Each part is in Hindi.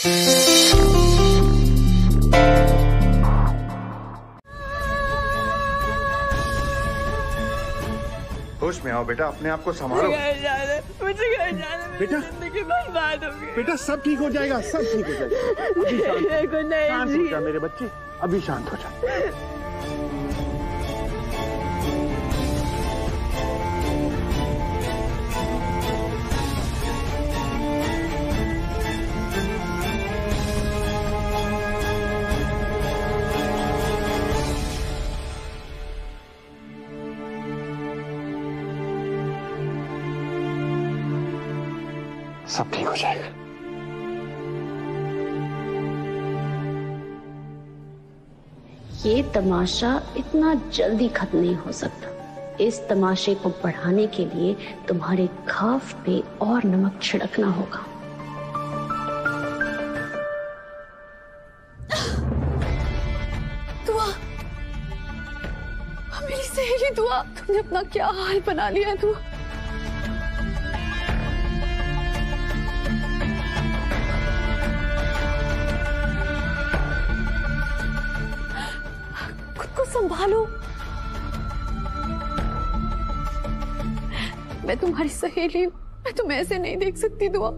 होश में आओ बेटा, अपने आप को संभालो। मुझे घर जाना है बेटा, जिंदगी बर्बाद हो गई। बेटा सब ठीक हो जाएगा, सब ठीक हो जाएगा। शांत हो जा मेरे बच्चे, अभी शांत हो जा। सब ठीक हो जाएगा। ये तमाशा इतना जल्दी खत्म नहीं हो सकता। इस तमाशे को बढ़ाने के लिए तुम्हारे खौफ पे और नमक छिड़कना होगा। दुआ, मेरी सहेली दुआ, तुमने अपना क्या हाल बना लिया है दुआ। संभालो, मैं तुम्हारी सहेली हूं, मैं तुम्हें ऐसे नहीं देख सकती दुआ।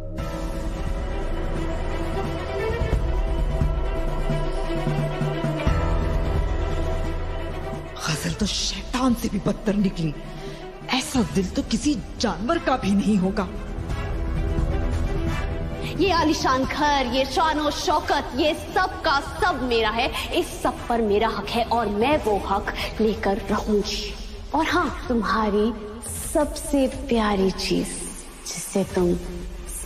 गजल तो शैतान से भी बदतर निकली। ऐसा दिल तो किसी जानवर का भी नहीं होगा। ये आलीशान घर, ये शान शौकत, ये सब का सब मेरा है। इस सब पर मेरा हक है और मैं वो हक लेकर रहूंगी। और हाँ, तुम्हारी सबसे प्यारी चीज जिससे तुम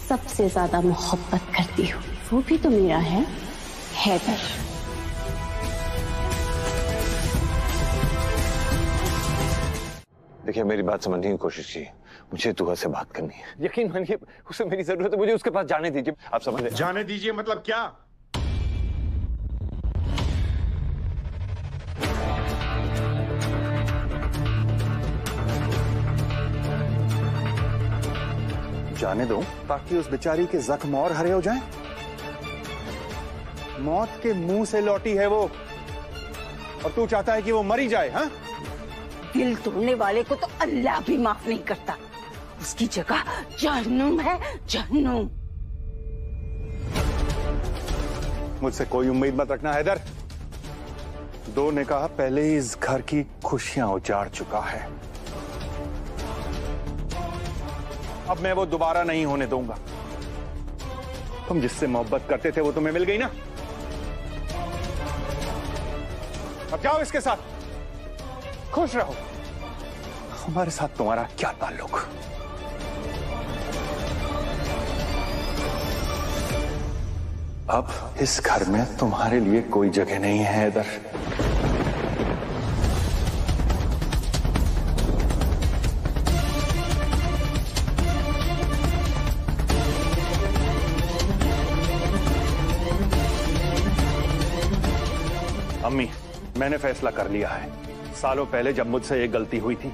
सबसे ज्यादा मोहब्बत करती हो, वो भी तो मेरा है, हैदर। देखिए, मेरी बात समझने की कोशिश कीजिए। मुझे दुआ से बात करनी है। यकीन मानिए, उसे मेरी जरूरत है, मुझे उसके पास जाने दीजिए। आप समझ रहे? जाने दीजिए मतलब क्या? जाने दो ताकि उस बेचारी के जख्म और हरे हो जाएं। मौत के मुंह से लौटी है वो, और तू चाहता है कि वो मरी जाए? हाँ, दिल तोड़ने वाले को तो अल्लाह भी माफ नहीं करता। उसकी जगह जहन्नुम है, जहन्नुम। मुझसे कोई उम्मीद मत रखना हैदर। दो निकाह पहले ही इस घर की खुशियां उजाड़ चुका है। अब मैं वो दोबारा नहीं होने दूंगा। तुम जिससे मोहब्बत करते थे वो तुम्हें मिल गई ना, अब जाओ इसके साथ, खुश रहो। हमारे साथ तुम्हारा क्या ताल्लुक? अब इस घर में तुम्हारे लिए कोई जगह नहीं है हैदर। अम्मी, मैंने फैसला कर लिया है। सालों पहले जब मुझसे एक गलती हुई थी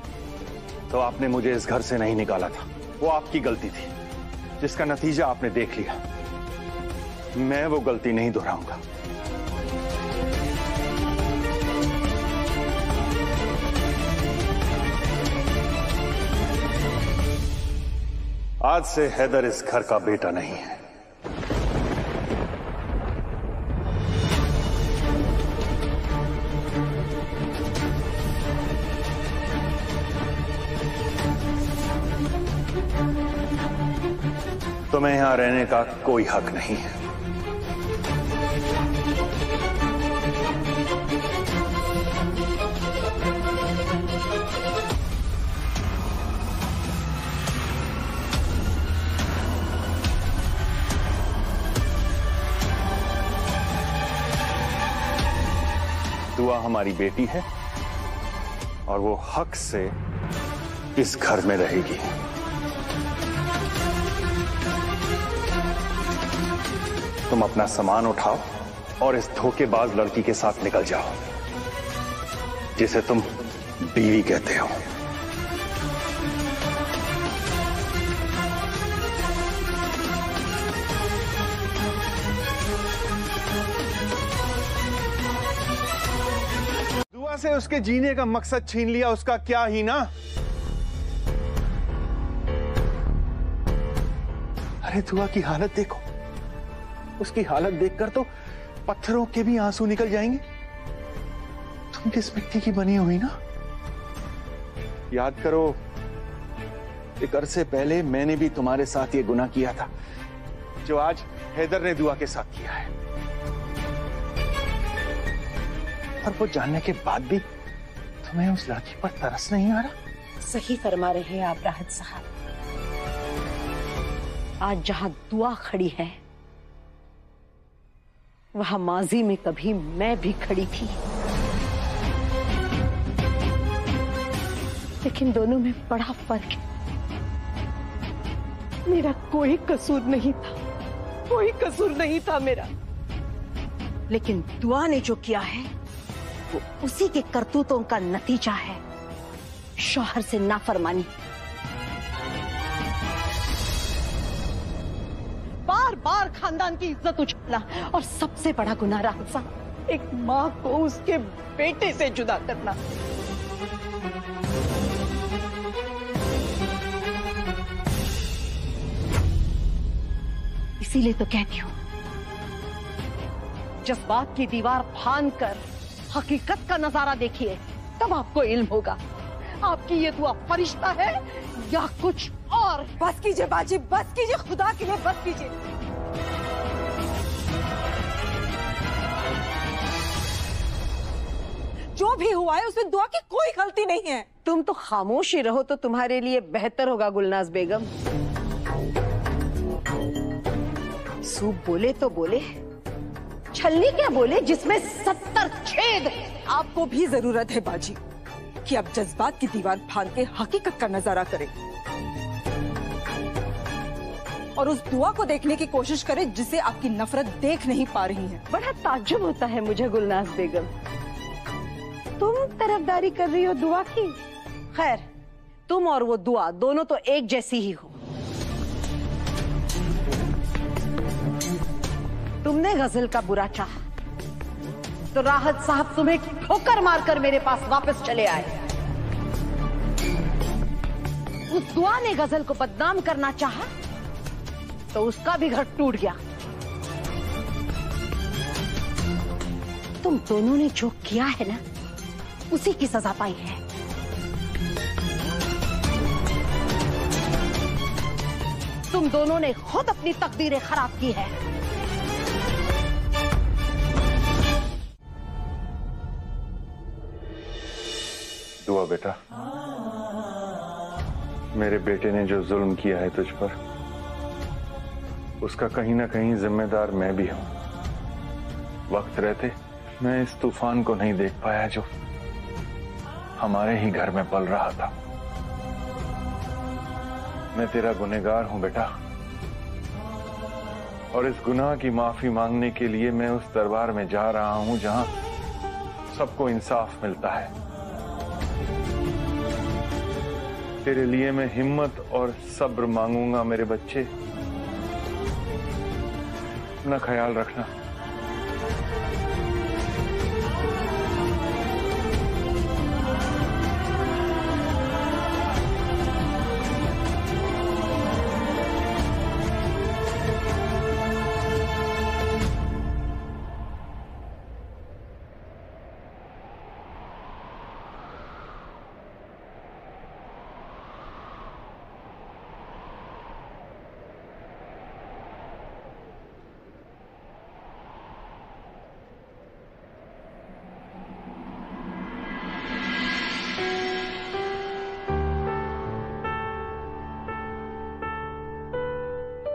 तो आपने मुझे इस घर से नहीं निकाला था। वो आपकी गलती थी जिसका नतीजा आपने देख लिया। मैं वो गलती नहीं दोहराऊंगा। आज से हैदर इस घर का बेटा नहीं है। तुम्हें यहां रहने का कोई हक नहीं है। दुआ हमारी बेटी है और वो हक से इस घर में रहेगी। तुम अपना सामान उठाओ और इस धोखेबाज लड़की के साथ निकल जाओ जिसे तुम बीवी कहते हो। से उसके जीने का मकसद छीन लिया, उसका क्या ही ना। अरे दुआ की हालत देखो, उसकी हालत देखकर तो पत्थरों के भी आंसू निकल जाएंगे। तुम किस मिट्टी की बनी हुई ना। याद करो, एक अरसे पहले मैंने भी तुम्हारे साथ ये गुनाह किया था जो आज हैदर ने दुआ के साथ किया है। और वो जानने के बाद भी तुम्हें उस लड़की पर तरस नहीं आ रहा? सही फरमा रहे हैं आप राहत साहब। आज जहां दुआ खड़ी है वहां माजी में कभी मैं भी खड़ी थी, लेकिन दोनों में बड़ा फर्क है। मेरा कोई कसूर नहीं था, कोई कसूर नहीं था मेरा, लेकिन दुआ ने जो किया है वो उसी के करतूतों का नतीजा है। शौहर से नाफरमानी, बार बार खानदान की इज्जत उछालना, और सबसे बड़ा गुनाह राहत साहब, एक माँ को उसके बेटे से जुदा करना। इसीलिए तो कहती हूं, जज्बात की दीवार फांद कर हकीकत का नजारा देखिए, तब आपको इल्म होगा आपकी ये दुआ फरिश्ता है या कुछ और। बस कीजिए बाजी, बस कीजिए, खुदा के लिए बस कीजिए। जो भी हुआ है उसमें दुआ की कोई गलती नहीं है। तुम तो खामोश ही रहो तो तुम्हारे लिए बेहतर होगा गुलनाज बेगम। सूप बोले तो बोले, छलनी क्या बोले जिसमें 70 छेद। आपको भी जरूरत है बाजी कि आप जज्बात की दीवार फाड़ के हकीकत का नजारा करें और उस दुआ को देखने की कोशिश करें जिसे आपकी नफरत देख नहीं पा रही है। बड़ा ताज्जुब होता है मुझे गुलनाज बेगम, तुम तरफदारी कर रही हो दुआ की। खैर, तुम और वो दुआ दोनों तो एक जैसी ही हो। तुमने गजल का बुरा चाहा तो राहत साहब तुम्हें ठोकर मारकर मेरे पास वापस चले आए। उस दुआ ने गजल को बदनाम करना चाहा तो उसका भी घर टूट गया। तुम दोनों ने जो किया है ना, उसी की सजा पाई है। तुम दोनों ने खुद अपनी तकदीरें खराब की है। दुआ बेटा, मेरे बेटे ने जो जुल्म किया है तुझ पर, उसका कहीं ना कहीं जिम्मेदार मैं भी हूं। वक्त रहते मैं इस तूफान को नहीं देख पाया जो हमारे ही घर में पल रहा था। मैं तेरा गुनहगार हूं बेटा, और इस गुनाह की माफी मांगने के लिए मैं उस दरबार में जा रहा हूं जहां सबको इंसाफ मिलता है। तेरे लिए मैं हिम्मत और सब्र मांगूंगा मेरे बच्चे। अपना ख्याल रखना।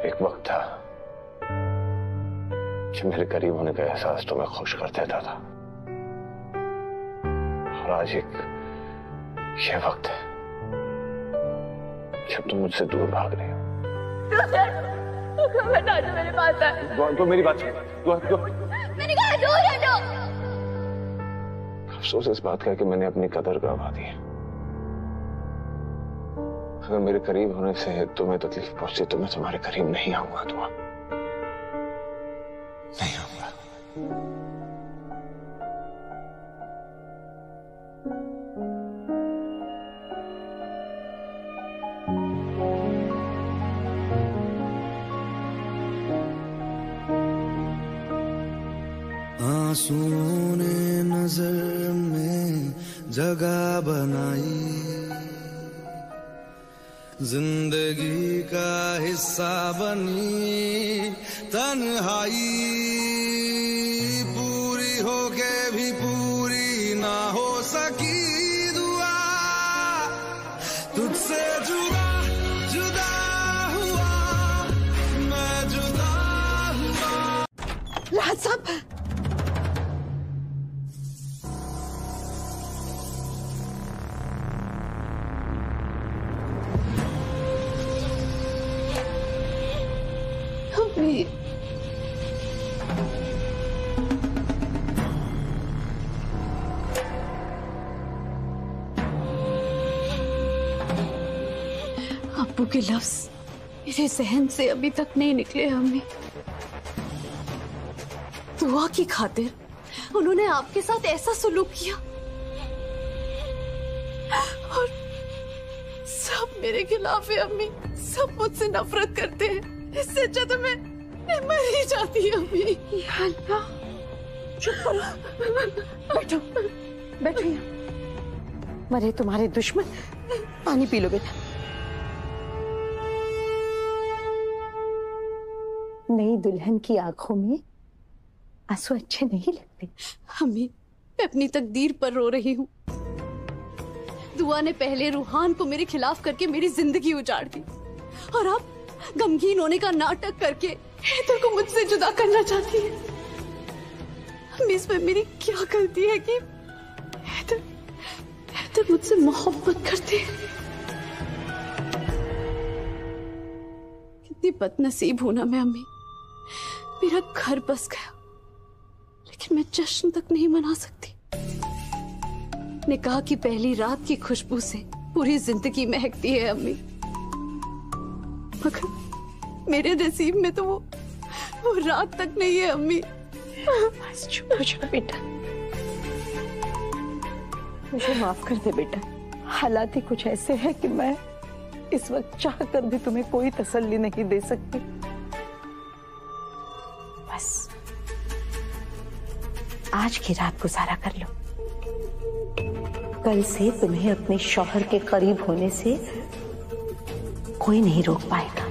एक वक्त था जब मेरे करीब होने का एहसास तुम्हें खुश कर देता था, और आज एक ये वक्त है जब तुम मुझसे दूर भाग रही हो। मेरे पास है। तो मेरी बात सुन। मैंने कहा दूर हटो। अफसोस इस बात का है कि मैंने अपनी कदर गंवा दी है। अगर मेरे करीब होने से तुम्हें तकलीफ पहुंची तो मैं तुम्हारे करीब नहीं आऊंगा। दुआ नहीं आऊंगा। आंसुओं ने नजर में जगह बनाई, जिंदगी का हिस्सा बनी तन्हाई, पूरी होके भी पूरी ना हो सकी दुआ, तुझसे जुदा जुदा हुआ मैं, जुदा हुआ। राहत साहब, अब्बू के लफ्ज मेरे जहन से अभी तक नहीं निकले। अम्मी, दुआ की खातिर उन्होंने आपके साथ ऐसा सलूक किया और सब मेरे खिलाफ है। अम्मी, सब मुझसे नफरत करते हैं। इससे अच्छा तो मैं मर ही जाती। अम्मी, अल्लाह, चुप करो, बैठो बैठो यहाँ। मरे तुम्हारे दुश्मन, पानी पी लो बेटा। नई दुल्हन की आंखों में आंसू अच्छे नहीं लगते। अम्मी, मैं अपनी तकदीर पर रो रही हूँ। दुआ ने पहले रूहान को मेरे खिलाफ करके मेरी जिंदगी उजाड़ दी और अब गमगीन होने का नाटक करके हैदर को मुझसे जुदा करना चाहती है। अम्मी, इसमें मेरी क्या गलती है कि हैदर मुझसे मोहब्बत करते हैं? कितनी बदनसीब हूं ना मैं अम्मी। मेरा घर बस गया लेकिन मैं जश्न तक नहीं मना सकती। निकाह की पहली रात की खुशबू से पूरी जिंदगी महकती है अम्मी, मगर मेरे नसीब में तो वो रात तक नहीं है अम्मी। बस चुप हो जाओ बेटा, मुझे माफ कर दे बेटा। हालात ही कुछ ऐसे हैं कि मैं इस वक्त चाह कर भी तुम्हें कोई तसल्ली नहीं दे सकती। बस आज की रात गुजारा कर लो, कल से तुम्हें अपने शौहर के करीब होने से कोई नहीं रोक पाएगा।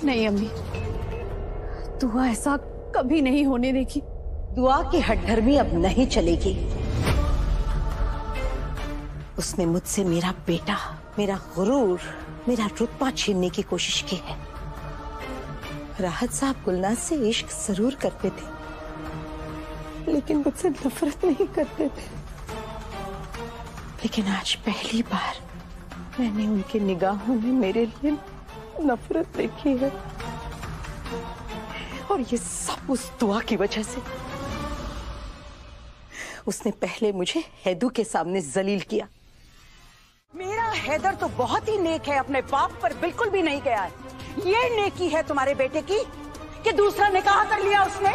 नहीं अम्मी, दुआ ऐसा कभी नहीं होने देगी। दुआ की हठधर्मी अब नहीं चलेगी। उसने मुझसे मेरा बेटा, मेरा गुरूर, मेरा रुतबा छीनने की कोशिश की है। राहत साहब गुलनाज से इश्क जरूर करते थे लेकिन मुझसे नफरत नहीं करते थे। लेकिन आज पहली बार मैंने उनकी निगाहों में मेरे लिए नफरत देखी है और ये सब उस दुआ की वजह से। उसने पहले मुझे हैदू के सामने जलील किया। मेरा हैदर तो बहुत ही नेक है, अपने बाप पर बिल्कुल भी नहीं गया है। ये नेकी है तुम्हारे बेटे की कि दूसरा निकाह कर लिया उसने।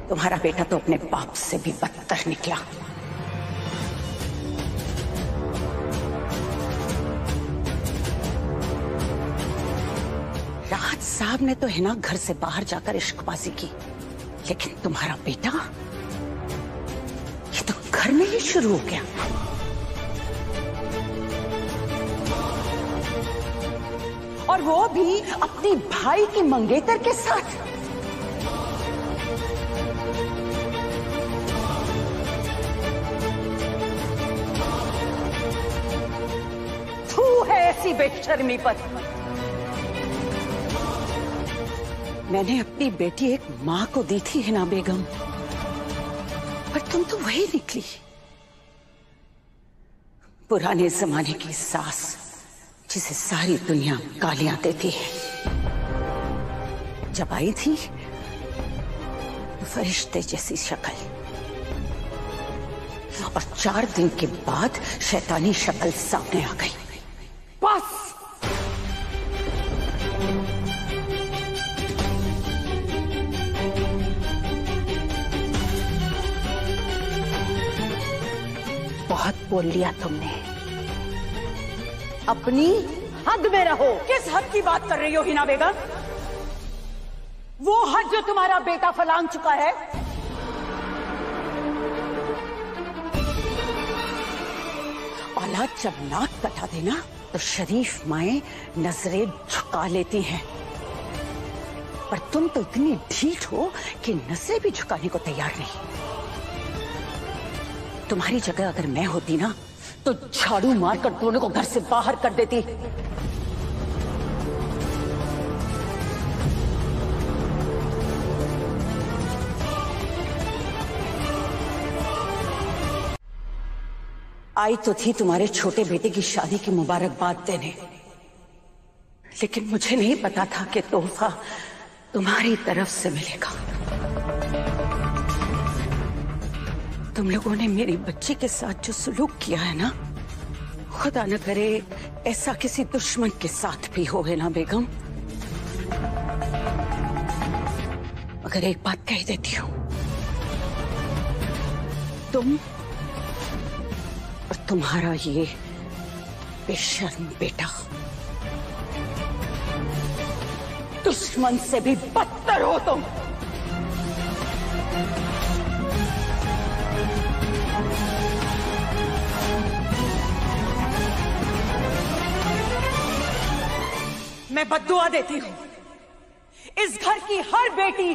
तुम्हारा बेटा तो अपने बाप से भी बदतर निकला। राहत साहब ने तो हिना घर से बाहर जाकर इश्कबाजी की, लेकिन तुम्हारा बेटा ये तो घर में ही शुरू हो गया। और वो भी अपने भाई के मंगेतर के साथ। तू है ऐसी बेशर्मी पर। मैंने अपनी बेटी एक मां को दी थी हिना बेगम, पर तुम तो वही निकली, पुराने जमाने की सास जिसे सारी दुनिया गालियां देती है। जब आई थी तो फरिश्ते जैसी शक्ल, और 4 दिन के बाद शैतानी शक्ल सामने आ गई। बस बहुत बोल लिया तुमने, अपनी हद में रहो। किस हद की बात कर रही हो हिना बेगम? वो हद जो तुम्हारा बेटा फलांग चुका है। औलाद जब नाक कटा देना तो शरीफ माएं नजरें झुका लेती हैं, पर तुम तो इतनी ढीठ हो कि नजरें भी झुकाने को तैयार नहीं। तुम्हारी जगह अगर मैं होती ना तो झाड़ू मारकर दोनों को घर से बाहर कर देती। आई तो थी तुम्हारे छोटे बेटे की शादी की मुबारकबाद देने, लेकिन मुझे नहीं पता था कि तोहफा तुम्हारी तरफ से मिलेगा। तुम लोगों ने मेरी बच्ची के साथ जो सुलूक किया है ना, खुदा न करे ऐसा किसी दुश्मन के साथ भी हो ना बेगम। मगर एक बात कह देती हूं, तुम और तुम्हारा ये बेशर्म बेटा दुश्मन से भी बदतर हो तुम। मैं बद्दुआ देती हूं, इस घर की हर बेटी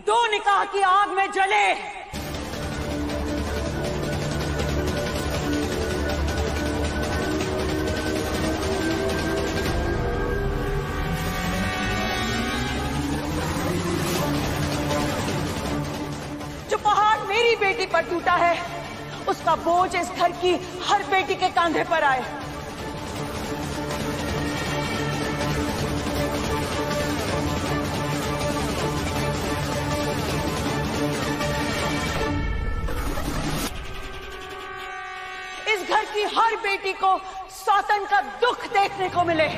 दो निकाह की आग में जले। जो पहाड़ मेरी बेटी पर टूटा है, उसका बोझ इस घर की हर बेटी के कांधे पर आए। इस घर की हर बेटी को सौतन का दुख देखने को मिले।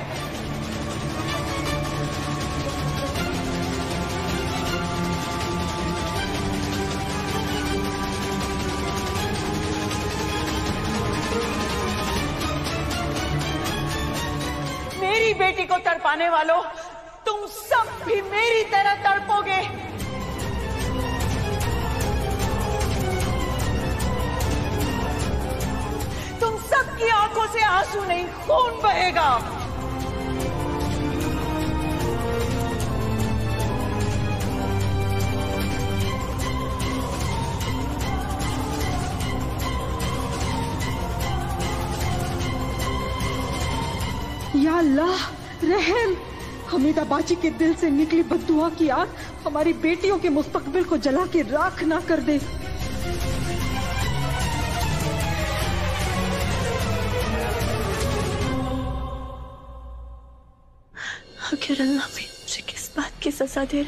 मेरी बेटी को तड़पाने वालों, तुम सब भी मेरी तरह तड़पोगे। तुम सबकी आंखों से आंसू नहीं, खून बहेगा। या अल्लाह रहम, हमीदा बाजी के दिल से निकली बद्दुआ की आग हमारी बेटियों के मुस्तकबिल को जला के राख ना कर दे। आखिर अल्लाह भी मुझे किस बात की सजा दे?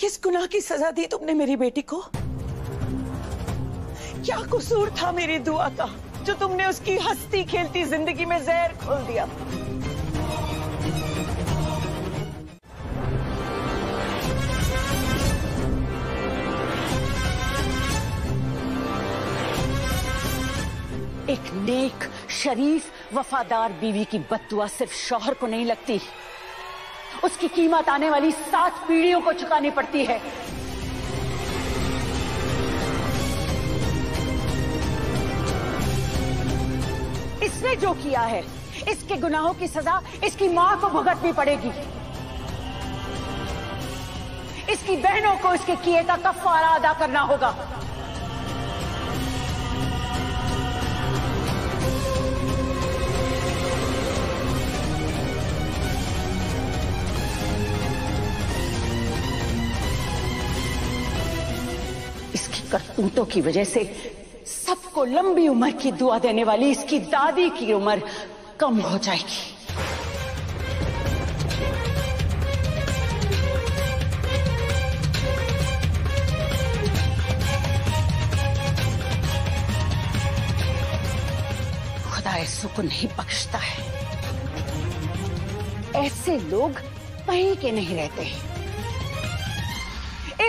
किस गुनाह की सजा दी तुमने मेरी बेटी को? क्या कसूर था मेरी दुआ का जो तुमने उसकी हंसती खेलती जिंदगी में जहर खोल दिया? एक नेक, शरीफ, वफादार बीवी की बद्दुआ सिर्फ शौहर को नहीं लगती, उसकी कीमत आने वाली 7 पीढ़ियों को चुकानी पड़ती है। इसने जो किया है, इसके गुनाहों की सजा इसकी मां को भुगतनी पड़ेगी। इसकी बहनों को इसके किए का कफारा अदा करना होगा। इसकी करतूतों की वजह से सबको लंबी उम्र की दुआ देने वाली इसकी दादी की उम्र कम हो जाएगी। खुदा ऐसों को नहीं बख्शता है। ऐसे लोग वहीं के नहीं रहते।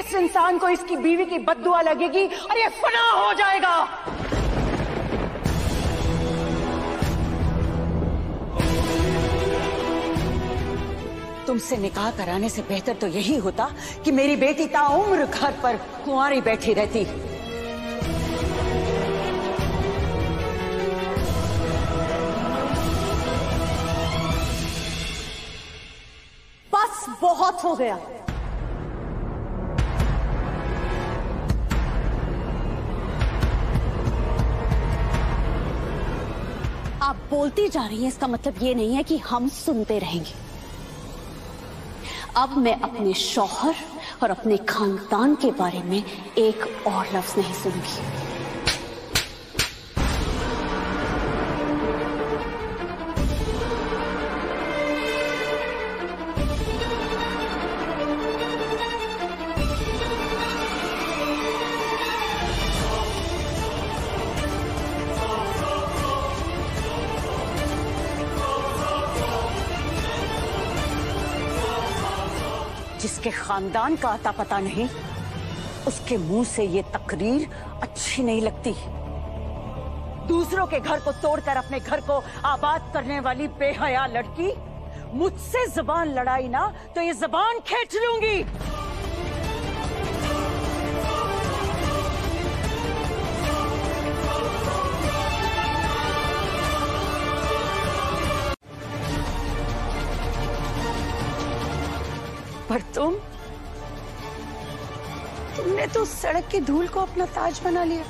इस इंसान को इसकी बीवी की बद्दुआ लगेगी और ये फना हो जाएगा। तुमसे निकाह कराने से बेहतर तो यही होता कि मेरी बेटी ताउम्र घर पर कुंवारी बैठी रहती। बस बहुत हो गया। आप बोलती जा रही हैं, इसका मतलब ये नहीं है कि हम सुनते रहेंगे। अब मैं अपने शौहर और अपने खानदान के बारे में एक और लफ्ज नहीं सुनूंगी। जिसके खानदान का आता पता नहीं, उसके मुंह से ये तकरीर अच्छी नहीं लगती। दूसरों के घर को तोड़कर अपने घर को आबाद करने वाली बेहया लड़की मुझसे जुबान लड़ाई ना तो ये जुबान खींच लूंगी। पर तुमने तो सड़क की धूल को अपना ताज बना लिया।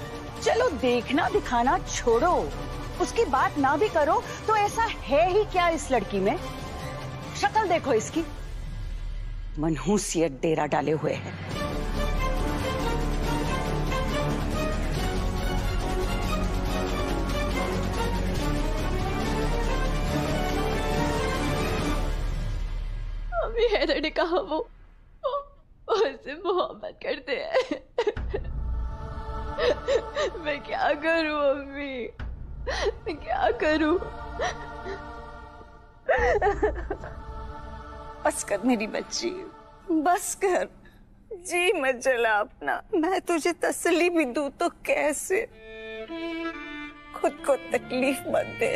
चलो देखना दिखाना छोड़ो, उसकी बात ना भी करो तो ऐसा है ही क्या इस लड़की में? शक्ल देखो इसकी, मनहूसियत डेरा डाले हुए है। हैदर ने कहा वो उससे मोहब्बत करते हैं। मैं क्या करूं अम्मी, मैं क्या करूं? बस कर मेरी बच्ची, बस कर, जी मत जला अपना। मैं तुझे तसल्ली भी दूं तो कैसे? खुद को तकलीफ मत दे।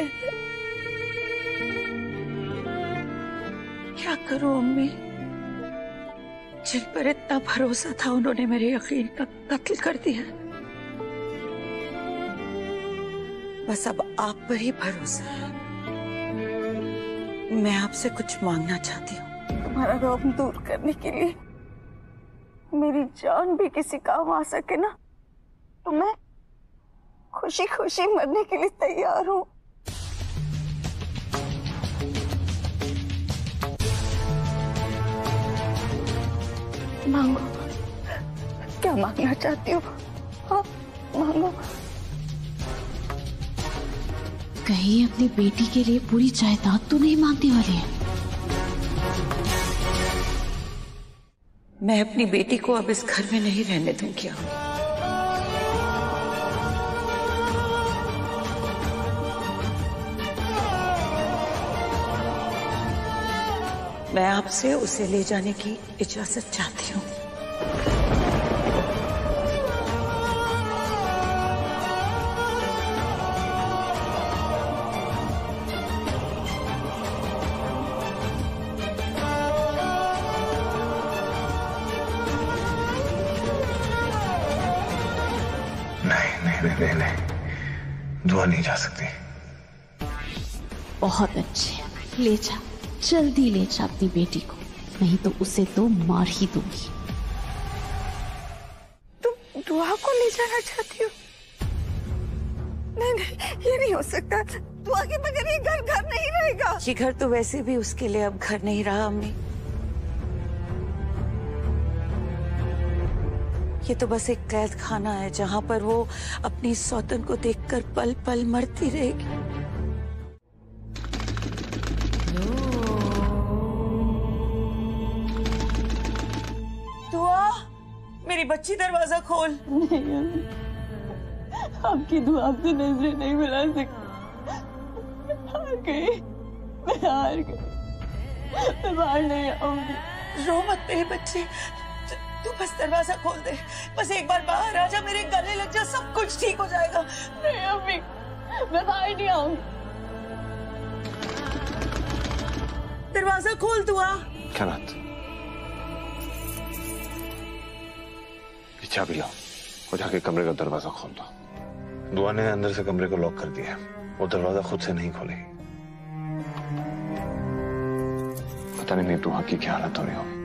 क्या करूं अम्मी, जिन पर इतना भरोसा था उन्होंने मेरे यकीन का कत्ल कर दिया। बस अब आप पर ही भरोसा है। मैं आपसे कुछ मांगना चाहती हूँ। तुम्हारा गम दूर करने के लिए मेरी जान भी किसी काम आ सके ना, तो मैं खुशी खुशी मरने के लिए तैयार हूँ। मांगो, क्या मांगना चाहती हो? हाँ, मांगो। कहीं अपनी बेटी के लिए पूरी जायदाद तो नहीं मांगने वाली है? मैं अपनी बेटी को अब इस घर में नहीं रहने दूंगी। मैं आपसे उसे ले जाने की इजाजत चाहती हूँ। नहीं, दुआ नहीं जा सकती। बहुत अच्छे, ले जा, जल्दी ले जा अपनी बेटी को, नहीं तो उसे तो मार ही दूंगी। तुम दुआ को ले जाना चाहती हो? नहीं, ये नहीं हो सकता। दुआ के बगैर ये घर नहीं रहेगा। ये घर तो वैसे भी उसके लिए अब घर नहीं रहा अम्मी। ये तो बस एक कैद खाना है जहां पर वो अपनी सौतन को देखकर पल पल मरती रहेगी। दुआ, मेरी बच्ची दरवाजा खोल। नहीं, आपकी दुआ से नजरें नहीं मिला सकती। हार गई, मैं हार गई, मैं बाहर नहीं आऊंगी। रो मत मेरे बच्चे, तू बस दरवाजा खोल दे, बस एक बार बाहर आ जा, मेरे गले लग जा, सब कुछ ठीक हो जाएगा। नहीं अम्मी, मैं बाहर नहीं आऊंगी। दरवाजा खोल दुआ। कायनात, चाबी लाओ और जाके कमरे का दरवाजा खोल दो। दुआ ने अंदर से कमरे को लॉक कर दिया है, वो दरवाजा खुद से नहीं खोलेगी। पता नहीं मेरी दुआ की क्या हालत हो रही होगी।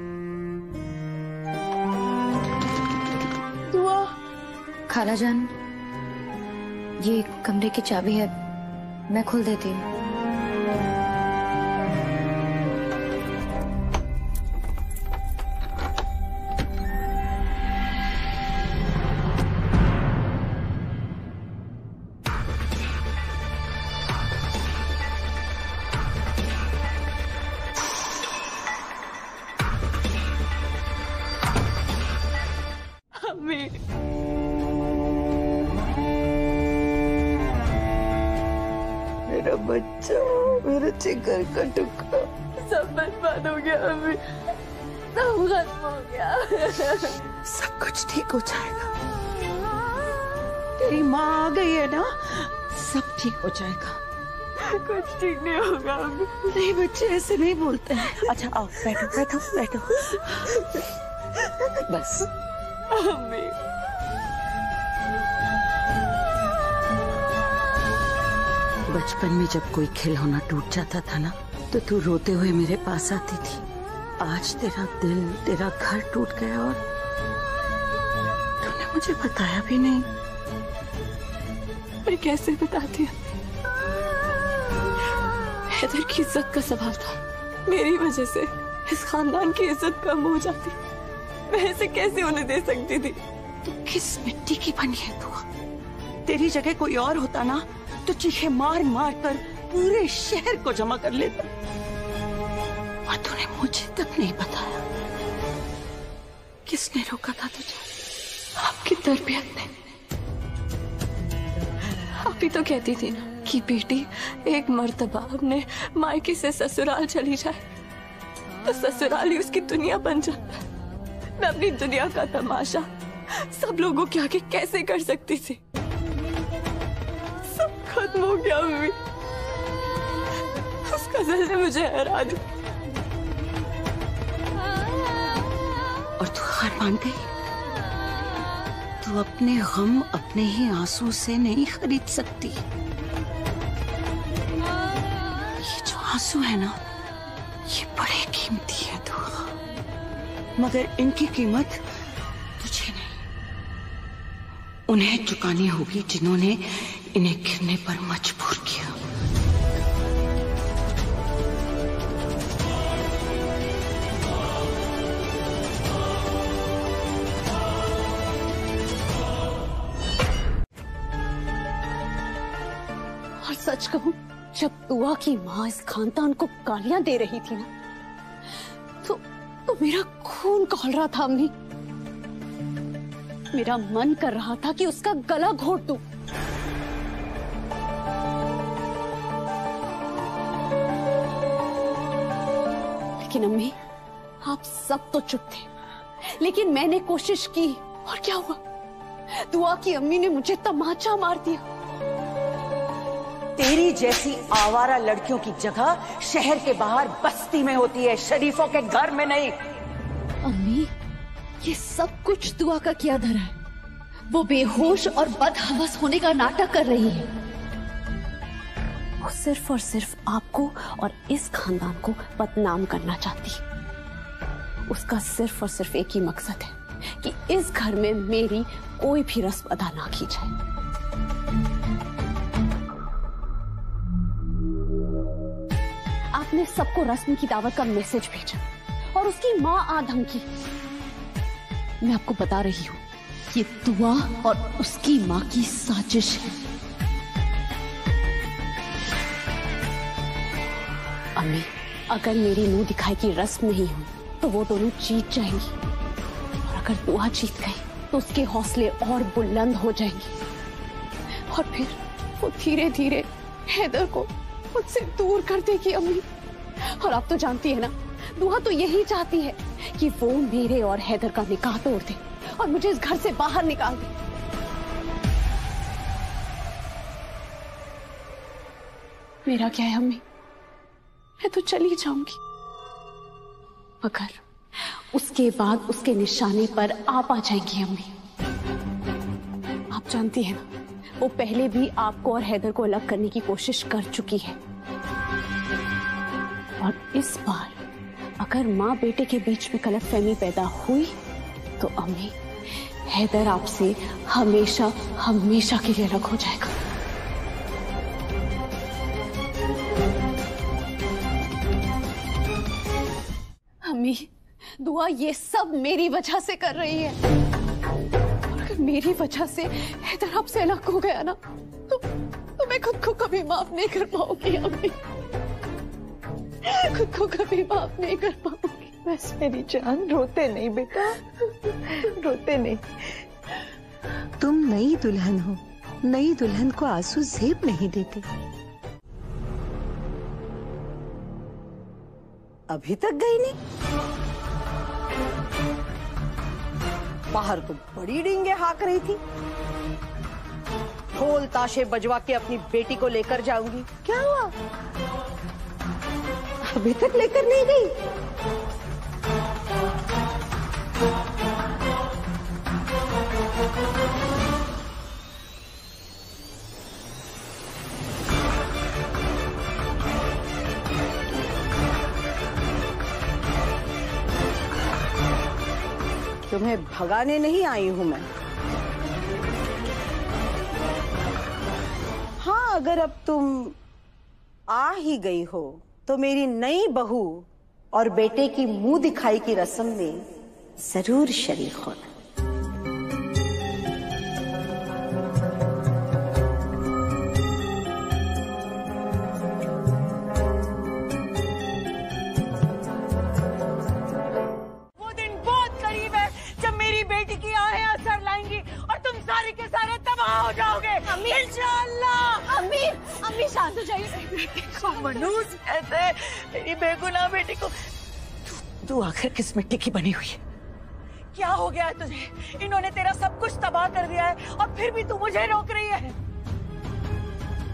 दुआ। खाला जान, ये कमरे की चाबी है, मैं खोल देती हूँ। मेरा बच्चा, मेरा जिगर का टुकड़ा, सब बर्बाद हो गया अम्मी, सब खत्म हो गया। सब कुछ ठीक हो जाएगा। तेरी माँ आ गई है ना, सब ठीक हो जाएगा। कुछ ठीक नहीं होगा अम्मी। नहीं बच्चे ऐसे नहीं बोलते हैं। अच्छा आओ, बैठो बैठो बैठो। बस अम्मी, बचपन में जब कोई खिलौना टूट जाता था ना, तो तू रोते हुए मेरे पास आती थी। आज तेरा दिल, तेरा घर टूट गया और तूने मुझे बताया भी नहीं। मैं कैसे बताती? हैदर की इज्जत का सवाल था, मेरी वजह से इस खानदान की इज्जत कम हो जाती। मैं ऐसे कैसे उन्हें दे सकती थी? तू किस मिट्टी की बनी है तू? तेरी जगह कोई और होता ना, तो चीखे मार मार कर पूरे शहर को जमा कर लेता। और तूने मुझे तक नहीं बताया। किसने रोका था तुझे? आपकी तरबियत ने। आप ही तो कहती थी ना कि बेटी एक मर्तबा अपने मायके से ससुराल चली जाए तो ससुराल ही उसकी दुनिया बन जाता है। मैं अपनी दुनिया का तमाशा सब लोगों के आगे कैसे कर सकती थी? सब खत्म हो गया अम्मी। उस गजल ने मुझे हरा दिया। और तू हार मान गई? तू अपने गम अपने ही आंसू से नहीं खरीद सकती। ये जो आंसू है ना, ये बड़े कीमती है तू, मगर इनकी कीमत तुझे नहीं, उन्हें चुकानी होगी जिन्होंने इन्हें गिरने पर मजबूर किया। और सच कहूं, जब दुआ की माँ इस खानदान को गालियां दे रही थी ना, तो मेरा खून खौल रहा था अम्मी। मेरा मन कर रहा था कि उसका गला घोट दूं। लेकिन अम्मी, आप सब तो चुप थे, लेकिन मैंने कोशिश की और क्या हुआ? दुआ की अम्मी ने मुझे तमाचा मार दिया। तेरी जैसी आवारा लड़कियों की जगह शहर के बाहर बस्ती में होती है, शरीफों के घर में नहीं। अम्मी, ये सब कुछ दुआ का किया धरा है। वो बेहोश और बदहवस होने का नाटक कर रही है। वो सिर्फ और सिर्फ आपको और इस खानदान को बदनाम करना चाहती है। उसका सिर्फ और सिर्फ एक ही मकसद है कि इस घर में मेरी कोई भी रस्म अदा ना की जाए। आपने सबको रस्म की दावत का मैसेज भेजा और उसकी माँ आ धमकी। मैं आपको बता रही हूँ, ये दुआ और उसकी माँ की साजिश है। अम्मी, अगर मेरी मुंह दिखाई की रस्म नहीं हुई तो वो दोनों जीत जाएंगी, और अगर दुआ जीत गई तो उसके हौसले और बुलंद हो जाएंगे और फिर वो धीरे धीरे हैदर को मुझसे दूर कर देगी अम्मी। और आप तो जानती है ना, दुआ तो यही चाहती है कि वो मेरे और हैदर का निकाह तोड़ दे और मुझे इस घर से बाहर निकाल दे। मेरा क्या है अम्मी, मैं तो चली जाऊंगी, मगर उसके बाद उसके निशाने पर आप आ जाएंगी अम्मी। आप जानती हैं ना, वो पहले भी आपको और हैदर को अलग करने की कोशिश कर चुकी है। और इस बार अगर माँ बेटे के बीच में गलतफहमी पैदा हुई तो अम्मी, हैदर आपसे हमेशा हमेशा के लिए अलग हो जाएगा। अम्मी, दुआ ये सब मेरी वजह से कर रही है। और अगर मेरी वजह से हैदर आपसे अलग हो गया ना तो मैं खुद को कभी माफ नहीं कर पाऊंगी अम्मी, खुद को कभी माफ नहीं कर पाऊंगी। बस मेरी जान, रोते नहीं बेटा, रोते नहीं। तुम नई दुल्हन हो, नई दुल्हन को आंसू जेब नहीं देते। अभी तक गई नहीं? बाहर तो बड़ी डींगे हाँक रही थी, ढोल ताशे बजवा के अपनी बेटी को लेकर जाऊंगी। क्या हुआ? अभी तक लेकर नहीं गई? तुम्हें भगाने नहीं आई हूं मैं। हाँ, अगर अब तुम आ ही गई हो तो मेरी नई बहू और बेटे की मुंह दिखाई की रस्म में जरूर शरीक होना। वो दिन बहुत करीब है जब मेरी बेटी की आहें असर लाएंगी और तुम सारे के सारे तबाह हो जाओगे। इंशाअल्लाह। अम्मी शांत हो जाइए। बेटी को मनूस कहते, मेरी बेगुनाह बेटी को। तू आखिर किस मिट्टी की बनी हुई है? क्या हो गया है तुझे? इन्होंने तेरा सब कुछ तबाह कर दिया है और फिर भी तू मुझे रोक रही है।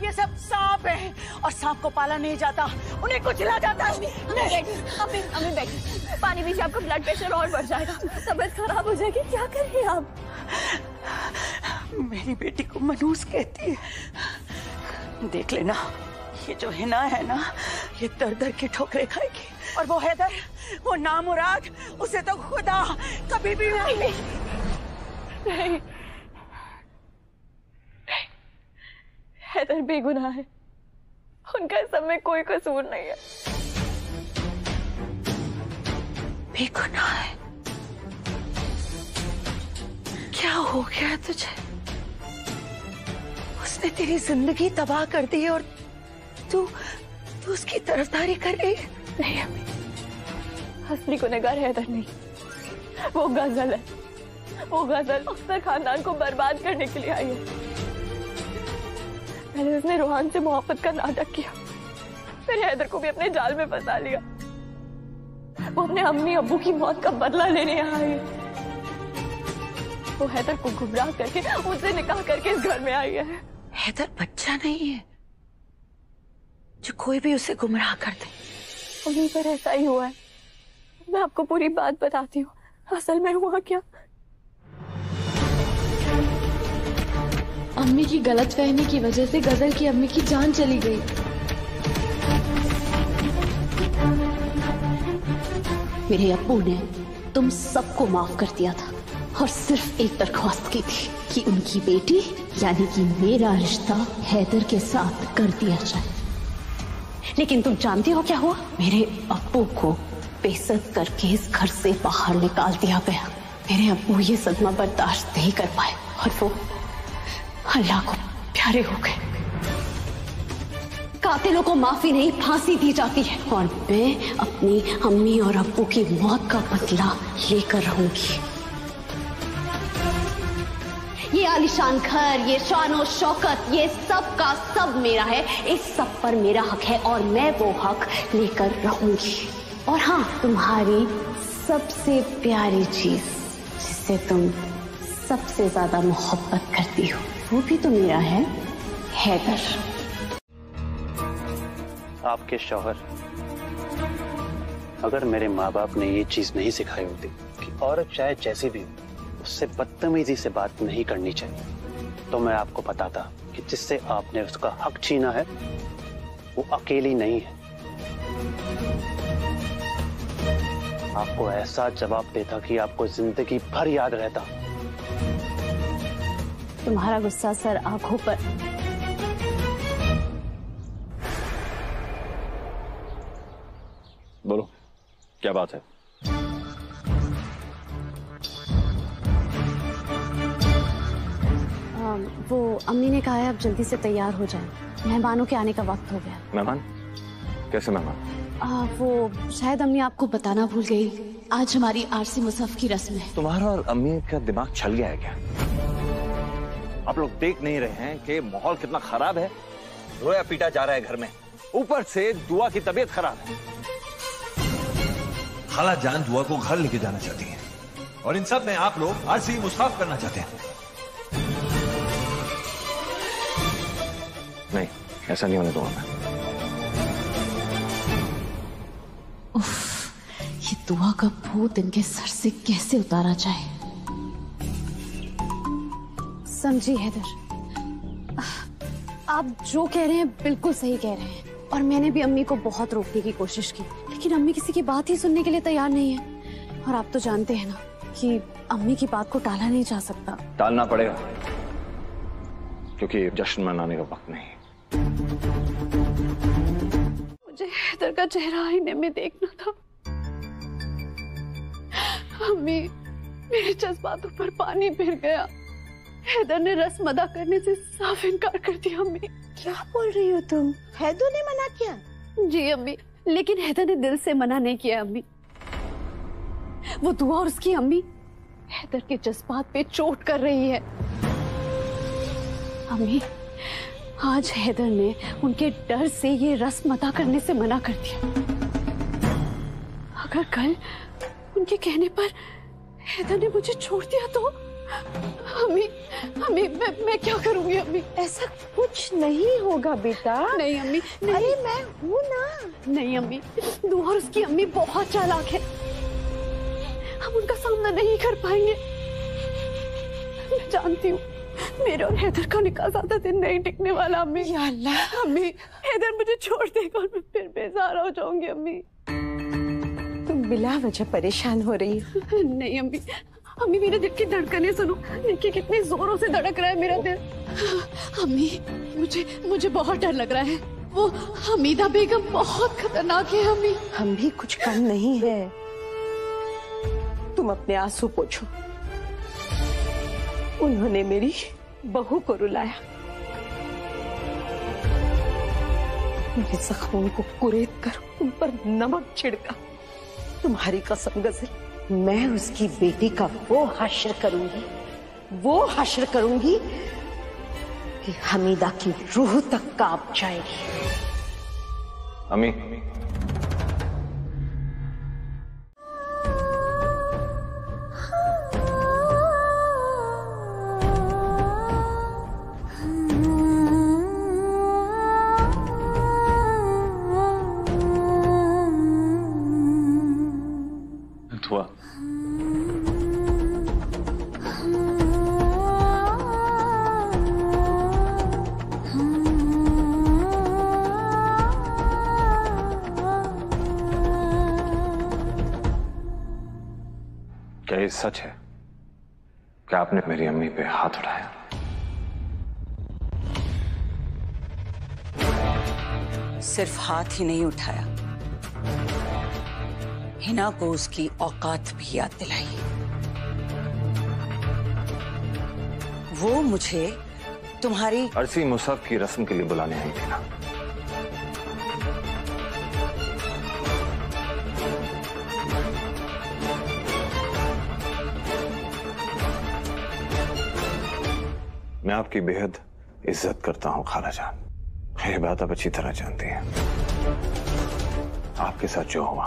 ये सब सांप है और सांप को पाला नहीं जाता, उन्हें कुचला जाता है। अम्मी बैठी, पानी पीछे आपका ब्लड प्रेशर और बढ़ जाएगा, तबीयत खराब हो जाएगी। क्या कर रही हैं आप? मेरी बेटी को मनूस कहती है। देख लेना, ये जो हिना है ना, ये दर दर की ठोकरें खाएगी। और वो हैदर, वो नामुराद, उसे तो खुदा कभी भी नहीं, हैदर बेगुनाह है, उनका सब में कोई कसूर नहीं है। बेगुनाह है? क्या हो गया तुझे? उसने तेरी जिंदगी तबाह कर दी है और तू उसकी तरफदारी कर रही है। नहीं अम्मी, असली गुनहगार हैदर नहीं, वो गजल है। वो गजल अक्सर खानदान को बर्बाद करने के लिए आई है। पहले उसने रोहान से मोहब्बत का नाटक किया, फिर हैदर को भी अपने जाल में फंसा लिया। वो अपने अम्मी अब्बू की मौत का बदला लेने यहाँ आई है। वो हैदर को गुमराह करके, उससे निकाह करके इस घर में आई है। हैदर बच्चा नहीं है जो कोई भी उसे गुमराह कर दे। उन्हीं पर ऐसा ही हुआ है। मैं आपको पूरी बात बताती हूँ, असल में हुआ क्या। अम्मी की गलतफहमी की वजह से गजल की अम्मी की जान चली गई। मेरे अब्बू ने तुम सबको माफ कर दिया था और सिर्फ एक दरख्वास्त की थी कि उनकी बेटी यानी कि मेरा रिश्ता हैदर के साथ कर दिया जाए। लेकिन तुम जानती हो क्या हुआ? मेरे अब्बू को बेइज्जत करके इस घर से बाहर निकाल दिया गया। मेरे अब्बू ये सदमा बर्दाश्त नहीं कर पाए और वो अल्लाह को प्यारे हो गए। कातिलों को माफी नहीं, फांसी दी जाती है और मैं अपनी अम्मी और अब्बू की मौत का बदला लेकर रहूंगी। ये आलीशान घर, ये शान और शौकत, ये सब का सब मेरा है। इस सब पर मेरा हक है और मैं वो हक लेकर रहूंगी। और हाँ, तुम्हारी सबसे प्यारी चीज जिससे तुम सबसे ज्यादा मोहब्बत करती हो वो भी तो मेरा है, हैदर। आपके शौहर, अगर मेरे माँ बाप ने ये चीज नहीं सिखाई होती कि औरत चाहे जैसी भी हो उससे बदतमीजी से बात नहीं करनी चाहिए, तो मैं आपको बताता कि जिससे आपने उसका हक छीना है वो अकेली नहीं है। आपको ऐसा जवाब देता कि आपको जिंदगी भर याद रहता। तुम्हारा गुस्सा सर आंखों पर। बोलो, क्या बात है? वो अम्मी ने कहा है अब जल्दी से तैयार हो जाएं, मेहमानों के आने का वक्त हो गया। मेहमान? कैसे मेहमान? वो शायद अम्मी आपको बताना भूल गई, आज हमारी आरसी मुसहफ की रस्म है। तुम्हारा और अम्मी का दिमाग चल गया है क्या? आप लोग देख नहीं रहे हैं कि माहौल कितना खराब है? रोया पीटा जा रहा है घर में, ऊपर से दुआ की तबीयत खराब है। खाला जान दुआ को घर लेके जाना चाहती हैं और इन सब में आप लोग आरसी मुसाफ करना चाहते हैं। नहीं, ऐसा नहीं होने दूंगा मैं। ये दुआ का भूत इनके सर से कैसे उतारा जाए। समझी हैदर, आप जो कह रहे हैं बिल्कुल सही कह रहे हैं, और मैंने भी अम्मी को बहुत रोकने की कोशिश की, लेकिन अम्मी किसी की बात ही सुनने के लिए तैयार नहीं है। और आप तो जानते हैं ना कि अम्मी की बात को टाला नहीं जा सकता। टालना पड़ेगा, क्योंकि जश्न मनाने का वक्त नहीं। मुझे हैदर का चेहरा आईने में देखना था। अम्मी, मेरे जज्बातों पर पानी फिर गया। हैदर ने रस्म अदा करने से साफ इनकार कर दिया। अम्मी, क्या बोल रही हो तुम? हैदर ने मना किया? जी अम्मी, लेकिन हैदर ने दिल से मना नहीं किया। अम्मी, वो दुआ और उसकी अम्मी हैदर के जज्बात पे चोट कर रही है। अम्मी, आज हैदर ने उनके डर से ये रस्म अदा करने से मना कर दिया। अगर कल उनके कहने पर हैदर ने मुझे छोड़ दिया तो अम्मी, अम्मी मैं क्या करूंगी? अम्मी, ऐसा कुछ नहीं होगा बेटा। नहीं अम्मी, नहीं। अरे मैं हूँ ना। नहीं अम्मी, दुआ और उसकी अम्मी बहुत चालाक है, हम उनका सामना नहीं कर पाएंगे। मैं जानती हूँ मेरे और हैदर का निकाह ज्यादा दिन नहीं टिकने वाला। अम्मी, या अल्लाह, अम्मी, हैदर मुझे छोड़ देगा और मैं फिर बेसहारा हो जाऊंगी। अम्मी, तुम बिला वजह परेशान हो रही हो। नहीं अम्मी, अम्मी मेरे दिल की धड़कनें सुनो, देखिए कितने जोरों से धड़क रहा है मेरा दिल। अम्मी, मुझे बहुत डर लग रहा है। वो हमीदा बेगम बहुत खतरनाक है। अम्मी, हम भी कुछ कम नहीं है। तुम अपने आंसू पोंछो। उन्होंने मेरी बहू को रुलाया, मेरे जख्मों को कुरेद कर उन पर नमक छिड़का। तुम्हारी कसम गजल, मैं उसकी बेटी का वो हश्र करूंगी कि हमीदा की रूह तक कांप जाएगी। अम्मी, हुआ क्या ये सच है कि आपने मेरी अम्मी पे हाथ उठाया? सिर्फ हाथ ही नहीं उठाया, हिना को उसकी औकात भी याद दिलाई। वो मुझे तुम्हारी आरसी मुसाफ की रस्म के लिए बुलाने आई थी ना। मैं आपकी बेहद इज्जत करता हूं खाला जान, ये बात आप अच्छी तरह जानती हैं। आपके साथ जो हुआ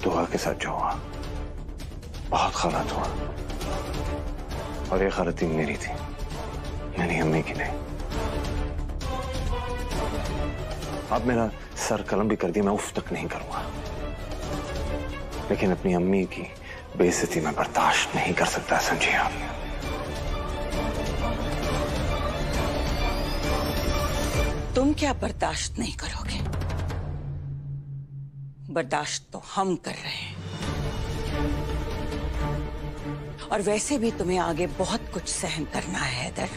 दुआ के साथ जो हुआ बहुत गलत हुआ, और ये गलती मेरी थी, मेरी अम्मी की नहीं। अब मेरा सर कलम भी कर दिया, मैं उफ तक नहीं करूंगा, लेकिन अपनी अम्मी की बेइज्जती मैं बर्दाश्त नहीं कर सकता, समझिए आप। तुम क्या बर्दाश्त नहीं करोगे? बर्दाश्त तो हम कर रहे हैं, और वैसे भी तुम्हें आगे बहुत कुछ सहन करना है हैदर।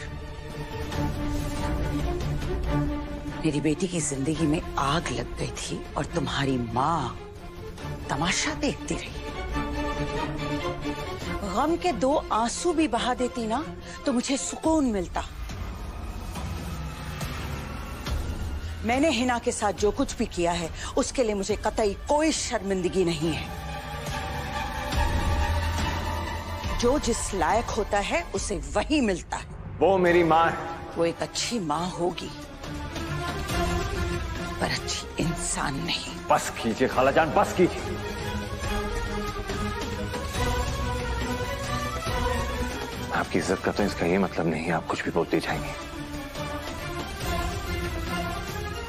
मेरी बेटी की जिंदगी में आग लग गई थी और तुम्हारी माँ तमाशा देखती रही। गम के 2 आंसू भी बहा देती ना तो मुझे सुकून मिलता। मैंने हिना के साथ जो कुछ भी किया है उसके लिए मुझे कतई कोई शर्मिंदगी नहीं है। जो जिस लायक होता है उसे वही मिलता है। वो मेरी माँ है। वो एक अच्छी माँ होगी पर अच्छी इंसान नहीं। बस कीजिए खालाजान, बस कीजिए। आपकी इज्जत का तो इसका ये मतलब नहीं है आप कुछ भी बोलते जाएंगे।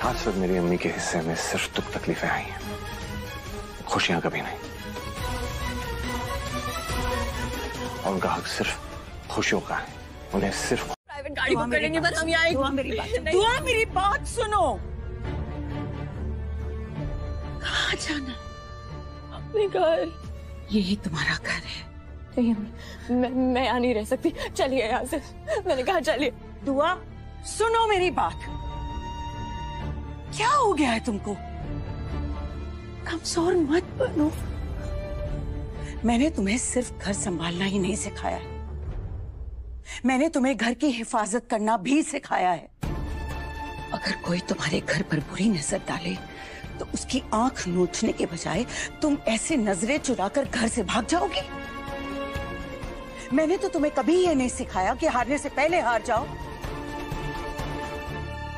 आज तक मेरी अम्मी के हिस्से में सिर्फ दुख तकलीफें आई हैं, खुशियां कभी नहीं। और उनका हक सिर्फ खुशियों का है, उन्हें सिर्फ प्राइवेट गाड़ी बुक करेंगे बस हम यहाँ। दुआ मेरी बात सुनो। कहाँ जाना? अपने घर। यही तुम्हारा घर है? नहीं, मैं यहाँ नहीं रह सकती, चलिए यहाँ से। मैंने कहा चलिए। दुआ सुनो मेरी बात। क्या हो गया है तुमको? कमजोर मत बनो। मैंने तुम्हें सिर्फ घर संभालना ही नहीं सिखाया है, मैंने तुम्हें घर की हिफाजत करना भी सिखाया है। अगर कोई तुम्हारे घर पर बुरी नजर डाले तो उसकी आंख नोचने के बजाय तुम ऐसे नजरें चुराकर घर से भाग जाओगी। मैंने तो तुम्हें कभी ये नहीं सिखाया कि हारने से पहले हार जाओ।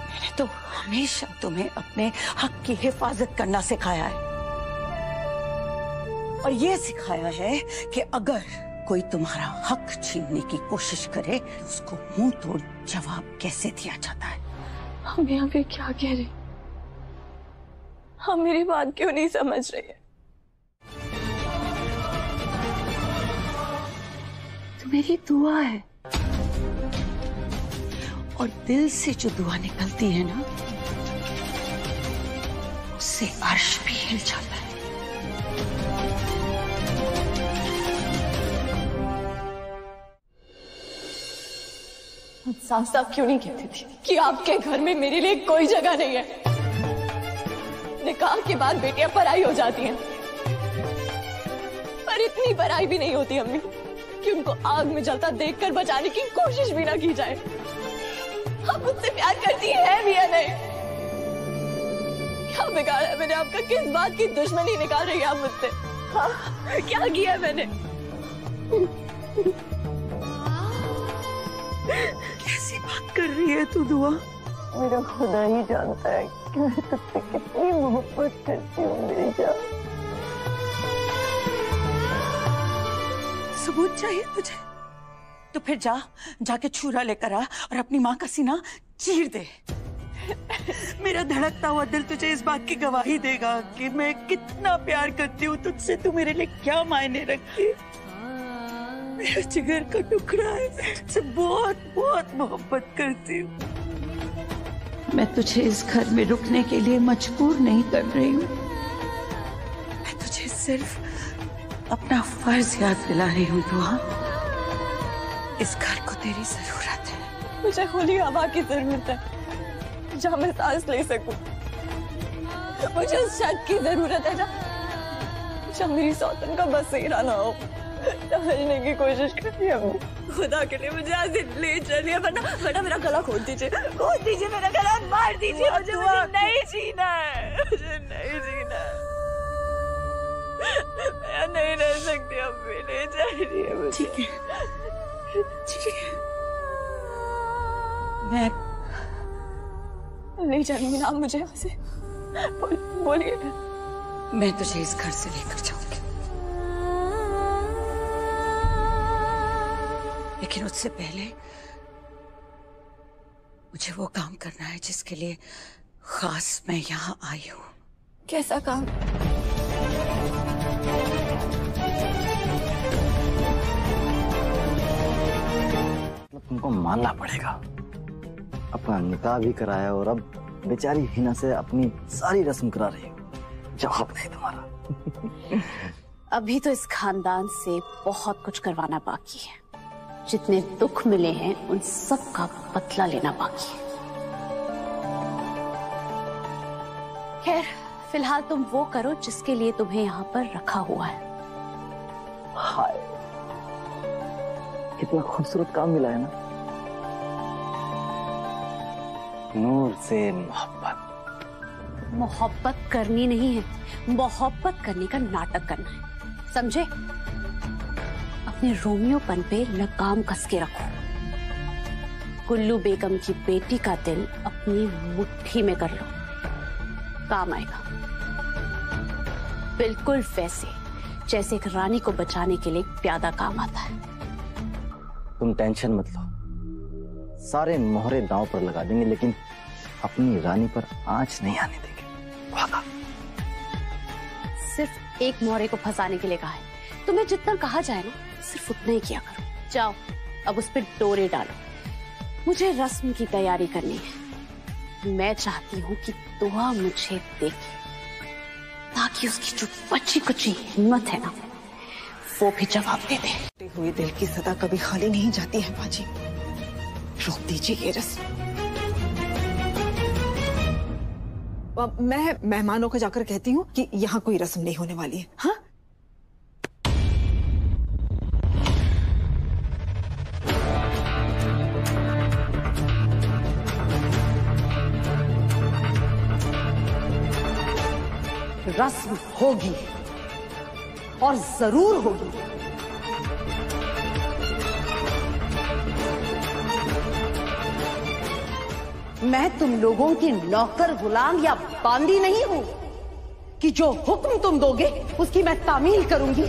मैंने तो हमेशा तुम्हें अपने हक की हिफाजत करना सिखाया है, और ये सिखाया है कि अगर कोई तुम्हारा हक छीनने की कोशिश करे तो उसको मुंह तोड़ जवाब कैसे दिया जाता है। हम यहाँ पे क्या कह रहे? हम मेरी बात क्यों नहीं समझ रही है? तो मेरी दुआ है, और दिल से जो दुआ निकलती है ना उससे अर्श भी हिल जाता है। साफ साफ क्यों नहीं कहती थी कि आपके घर में मेरे लिए कोई जगह नहीं है? निकाह के बाद बेटियां पराई हो जाती हैं, पर इतनी पराई भी नहीं होती अम्मी कि उनको आग में जलता देखकर बचाने की कोशिश भी ना की जाए। आप मुझसे प्यार करती हैं भी या नहीं? क्या बिगाड़ा है मैंने आपका? किस बात की दुश्मनी निकाल रही है आप मुझसे? हाँ, क्या किया मैंने? कैसी बात कर रही है तू दुआ? मेरा खुदा ही जानता है कि मैं तुझसे कितनी मोहब्बत करती हूँ मेरी जान। सबूत चाहिए तुझे? तो फिर जाके छुरा लेकर आ और अपनी माँ का सीना चीर दे। मेरा धड़कता हुआ दिल तुझे इस बात की गवाही देगा कि मैं कितना प्यार करती हूँ तुझसे, तू मेरे लिए क्या मायने रखती है। मेरा जिगर का टुकड़ा है, तुझसे बहुत बहुत मोहब्बत करती हूँ। मैं तुझे इस घर में रुकने के लिए मजबूर नहीं कर रही हूँ, मैं तुझे सिर्फ अपना फर्ज याद दिला रही हूँ दुआ। इस घर को तेरी जरूरत है। मुझे खुली हवा की जरूरत है जहाँ मैं सांस ले सकूं। मुझे उस शक की जरूरत है जब मेरी सौतन का बसेरा ना हो। समझने की कोशिश करिए खुदा के लिए, मुझे आज ले चलिए, वरना मेरा गला खोल दीजिए, मेरा गला मार दीजिए। मुझे नहीं जीना है, मुझे नहीं जीना है। मैं नहीं रह सकती, अब भी ले जाइए मुझे। ठीक है, मैं नहीं जानूंगी ना मुझे यहाँ से। बोलिए। मैं तुझे इस घर से लेकर जाऊंगी, लेकिन उससे पहले मुझे वो काम करना है जिसके लिए खास मैं यहाँ आई हूँ। कैसा काम? तुमको मानना पड़ेगा, अपना निकाह भी कराया और अब बेचारी हिना से अपनी सारी रस्म करा रही हो। जवाब नहीं तुम्हारा। अभी तो इस खानदान से बहुत कुछ करवाना बाकी है। जितने दुख मिले हैं उन सब का बदला लेना बाकी है। खैर, फिलहाल तुम वो करो जिसके लिए तुम्हें यहाँ पर रखा हुआ है। हाय, कितना खूबसूरत काम मिला है ना। नूर से मोहब्बत। मोहब्बत करनी नहीं है, मोहब्बत करने का नाटक करना है, समझे? अपने रोमियोपन पे लगाम कस के रखो। गुल्लू बेगम की बेटी का दिल अपनी मुट्ठी में कर लो, काम आएगा। बिल्कुल वैसे जैसे एक रानी को बचाने के लिए प्यादा काम आता है। तुम टेंशन मत लो, सारे मोहरे दांव पर लगा देंगे, लेकिन अपनी रानी पर आंच नहीं आने देंगे। वादा। सिर्फ एक मोहरे को फंसाने के लिए कहा है। तुम्हें जितना कहा जाए ना, सिर्फ उतना ही किया करो। जाओ, अब उस पर डोरे डालो। मुझे रस्म की तैयारी करनी है। मैं चाहती हूँ कि दुआ मुझे देखे, ताकि उसकी जो बच्ची कुची हिम्मत है ना, वो भी जवाब दे दे। टूटे हुए दिल की सदा कभी खाली नहीं जाती है बाजी। रोक दीजिए ये रस्म। मैं मेहमानों को जाकर कहती हूँ कि यहाँ कोई रस्म नहीं होने वाली है। हाँ, रस्म होगी और जरूर होगी। मैं तुम लोगों की नौकर, गुलाम या बांदी नहीं हूं कि जो हुक्म तुम दोगे उसकी मैं तामील करूंगी।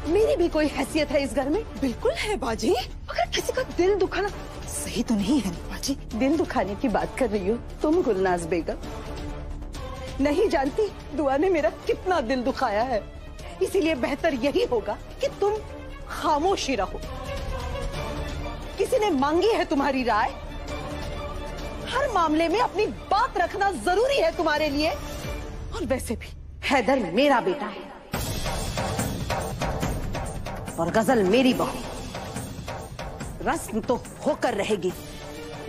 मेरी भी कोई हैसियत है इस घर में। बिल्कुल है बाजी, मगर किसी का दिल दुखाना सही तो नहीं है बाजी। दिल दुखाने की बात कर रही हो तुम गुलनाज बेगम। नहीं जानती दुआ ने मेरा कितना दिल दुखाया है, इसीलिए बेहतर यही होगा कि तुम खामोशी रहो। किसी ने मांगी है तुम्हारी राय? हर मामले में अपनी बात रखना जरूरी है तुम्हारे लिए। और वैसे भी हैदर मेरा बेटा है और गजल मेरी बहू। रस्म तो होकर रहेगी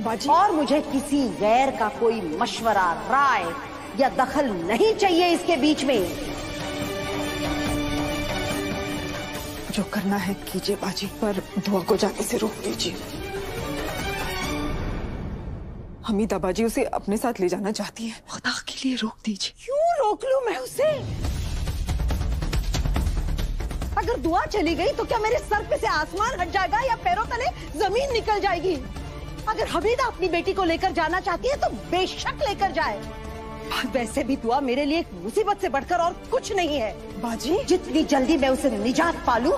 बाजी, और मुझे किसी गैर का कोई मशवरा, राय या दखल नहीं चाहिए इसके बीच में। जो करना है कीजिए बाजी, पर दुआ को जाने से रोक दीजिए। हमीदा बाजी उसे अपने साथ ले जाना चाहती है, खुदा के लिए रोक दीजिए। क्यों रोक लूं मैं उसे? अगर दुआ चली गई तो क्या मेरे सर पे से आसमान हट जाएगा या पैरों तले जमीन निकल जाएगी? अगर हमीदा अपनी बेटी को लेकर जाना चाहती है तो बेशक लेकर जाए। वैसे भी दुआ मेरे लिए एक मुसीबत से बढ़कर और कुछ नहीं है बाजी। जितनी जल्दी मैं उसे निजात पालूं,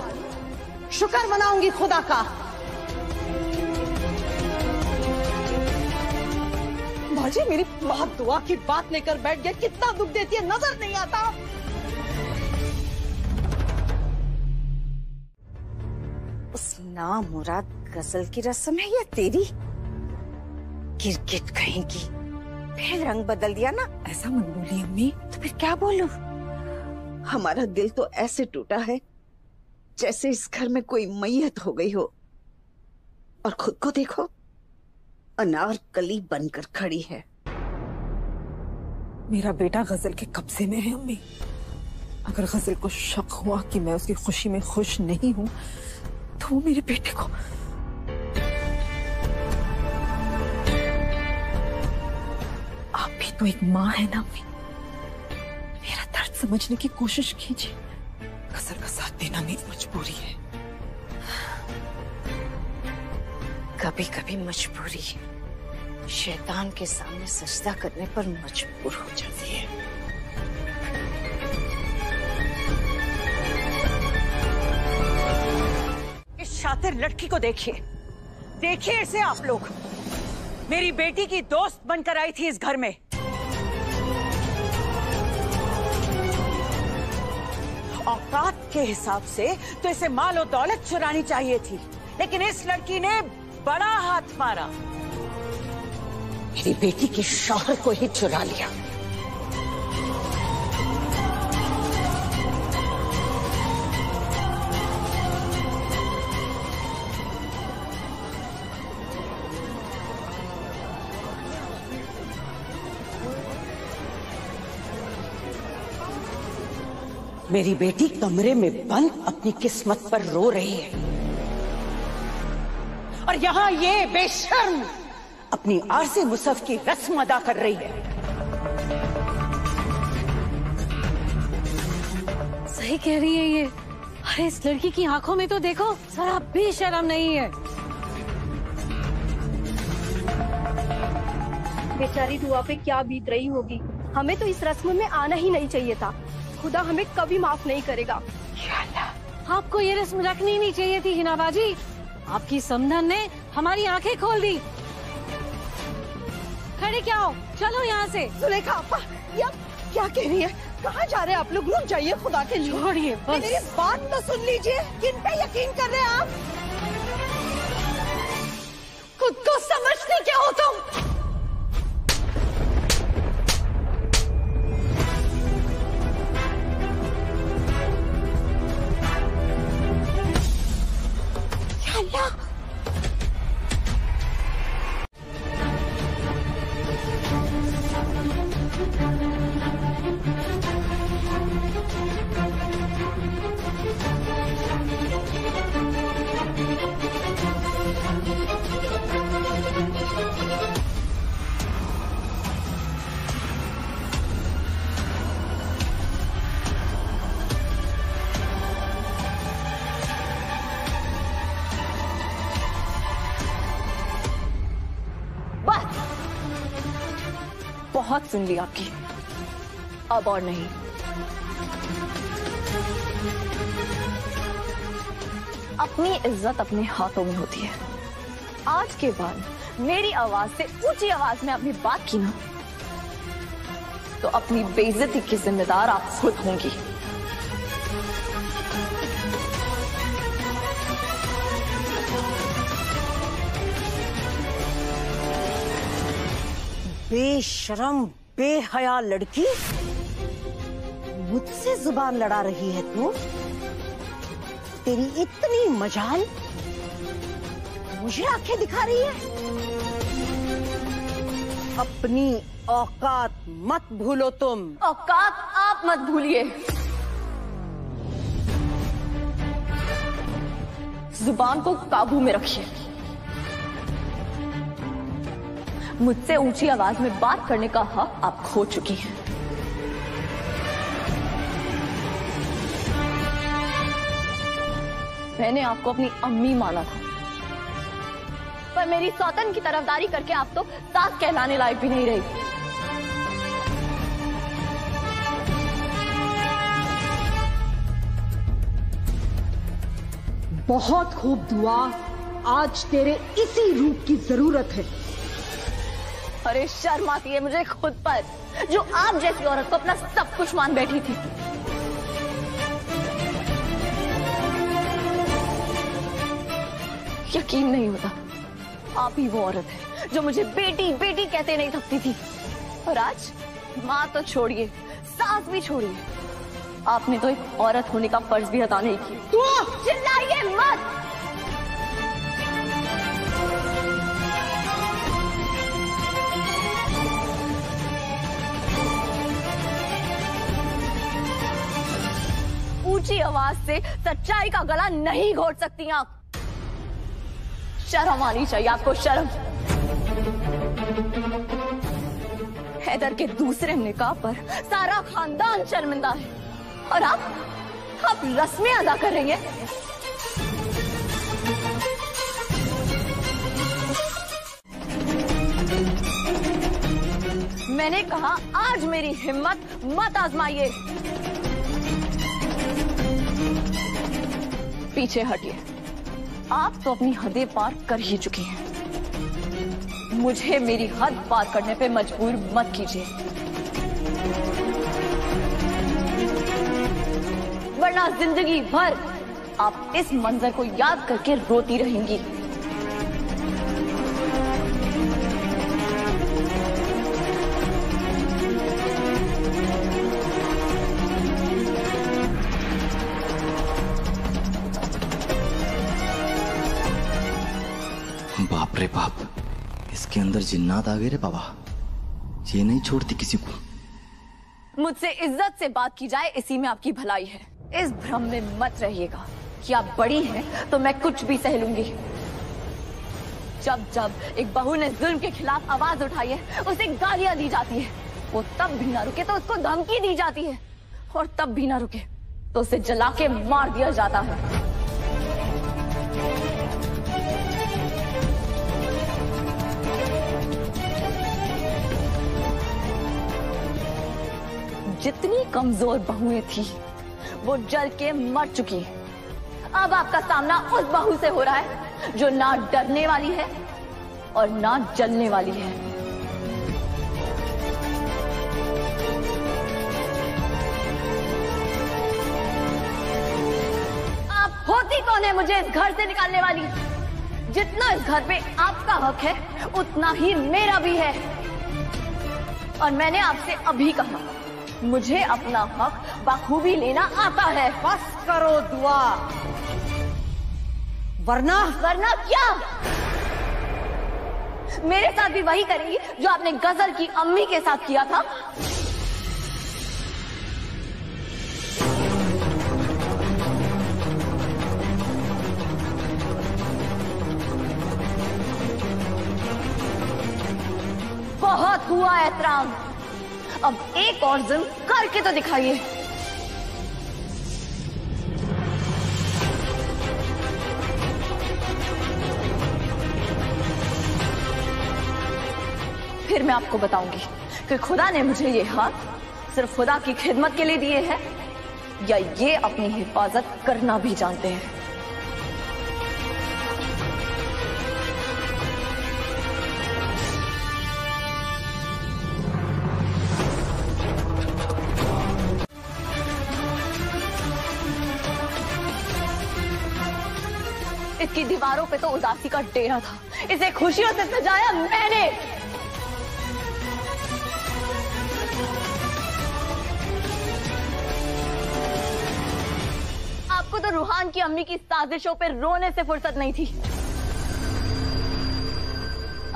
शुक्र मनाऊंगी खुदा का। बाजी मेरी बात दुआ की बात लेकर बैठ गया। कितना दुख देती है नजर नहीं आता? उस नामुराद गजल की रस्म है या तेरी? गिरगिट कहेंगी, फिर रंग बदल दिया ना। ऐसा मत बोली अम्मी। तो फिर क्या बोलूं? हमारा दिल तो ऐसे टूटा है जैसे इस घर में कोई मैयत हो गई हो, और खुद को देखो अनारकली बनकर खड़ी है। मेरा बेटा गजल के कब्जे में है अम्मी। अगर गजल को शक हुआ कि मैं उसकी खुशी में खुश नहीं हूं तो वो मेरे बेटे को आप भी तो एक माँ है ना अम्मी, मेरा दर्द समझने की कोशिश कीजिए। गजल का साथ देना मेरी मजबूरी है। कभी कभी मजबूरी शैतान के सामने सजदा करने पर मजबूर हो जाती है। इस शातिर लड़की को देखिए, देखिए इसे आप लोग। मेरी बेटी की दोस्त बनकर आई थी इस घर में। औकात के हिसाब से तो इसे माल और दौलत चुरानी चाहिए थी, लेकिन इस लड़की ने बड़ा हाथ मारा, मेरी बेटी के शौहर को ही चुरा लिया। मेरी बेटी कमरे में बंद अपनी किस्मत पर रो रही है, और यहाँ ये बेशर्म अपनी आरज़े मुसफ की रस्म अदा कर रही है। सही कह रही है ये। अरे इस लड़की की आंखों में तो देखो, जरा भी शर्म नहीं है। बेचारी दुआ पे क्या बीत रही होगी। हमें तो इस रस्म में आना ही नहीं चाहिए था। खुदा हमें कभी माफ नहीं करेगा। आपको ये रस्म रखनी नहीं चाहिए थी हिना बाजी। आपकी समधन ने हमारी आंखें खोल दी। खड़े क्या हो, चलो यहाँ से। सुलेखा आपा, ये आप क्या कह रही है? कहाँ जा रहे हैं आप लोग? रुक जाइए खुदा के लिए। छोड़िए बस। मेरी बात तो सुन लीजिए। किन पे यकीन कर रहे हैं आप? खुद को समझते क्या हो तुम? बहुत सुन ली आपकी, अब और नहीं। अपनी इज्जत अपने हाथों में होती है। आज के बाद मेरी आवाज से ऊंची आवाज में आपने बात की ना, तो अपनी बेइज्जती की जिम्मेदार आप खुद होंगी। बेशरम बेहया लड़की, मुझसे जुबान लड़ा रही है तू? तेरी इतनी मजाल, मुझे आंखें दिखा रही है? अपनी औकात मत भूलो तुम। औकात आप मत भूलिए। जुबान को काबू में रखिए। मुझसे ऊंची आवाज में बात करने का हक आप खो चुकी हैं। मैंने आपको अपनी अम्मी माना था, पर मेरी सौतन की तरफदारी करके आप तो सास कहलाने लायक भी नहीं रही। बहुत खूब दुआ, आज तेरे इसी रूप की जरूरत है। अरे शर्म आती है मुझे खुद पर, जो आप जैसी औरत को अपना सब कुछ मान बैठी थी। यकीन नहीं होता, आप ही वो औरत है जो मुझे बेटी बेटी कहते नहीं थकती थी। और आज माँ तो छोड़िए, सास भी छोड़िए, आपने तो एक औरत होने का फर्ज भी अदा नहीं किया। चिल्लाइए मत। ऊंची आवाज से सच्चाई का गला नहीं घोट सकती आप। शर्म आनी चाहिए आपको, शर्म। हैदर के दूसरे निकाह पर सारा खानदान शर्मिंदा है, और आप रस्में अदा कर रही हैं। मैंने कहा आज मेरी हिम्मत मत आजमाइए। पीछे हटिए, आप तो अपनी हदें पार कर ही चुकी हैं। मुझे मेरी हद पार करने पे मजबूर मत कीजिए, वरना जिंदगी भर आप इस मंजर को याद करके रोती रहेंगी। बाप रे बाप, इसके अंदर जिन्नात आ गए रे बाबा। ये नहीं छोड़ती किसी को। मुझसे इज्जत से बात की जाए, इसी में आपकी भलाई है। इस भ्रम में मत रहिएगा कि आप बड़ी हैं तो मैं कुछ भी सह लूंगी। जब जब एक बहू ने जुल्म के खिलाफ आवाज उठाई है, उसे गालियां दी जाती है। वो तब भी ना रुके तो उसको धमकी दी जाती है, और तब भी ना रुके तो उसे जला के मार दिया जाता है। जितनी कमजोर बहुएं थी वो जल के मर चुकी है। अब आपका सामना उस बहू से हो रहा है जो ना डरने वाली है और ना जलने वाली है। आप होती कौन है मुझे इस घर से निकालने वाली? जितना इस घर पे आपका हक है उतना ही मेरा भी है। और मैंने आपसे अभी कहा, मुझे अपना हक बखूबी लेना आता है। बस करो दुआ, वरना क्या? मेरे साथ भी वही करेंगी जो आपने गजल की अम्मी के साथ किया था। बहुत हुआ एहतराम, अब एक और जुल्म करके तो दिखाइए। फिर मैं आपको बताऊंगी कि खुदा ने मुझे ये हाथ सिर्फ खुदा की खिदमत के लिए दिए हैं या ये अपनी हिफाजत करना भी जानते हैं। इसकी दीवारों पे तो उदासी का डेरा था, इसे खुशियों से सजाया मैंने। आपको तो रूहान की अम्मी की साजिशों पे रोने से फुर्सत नहीं थी।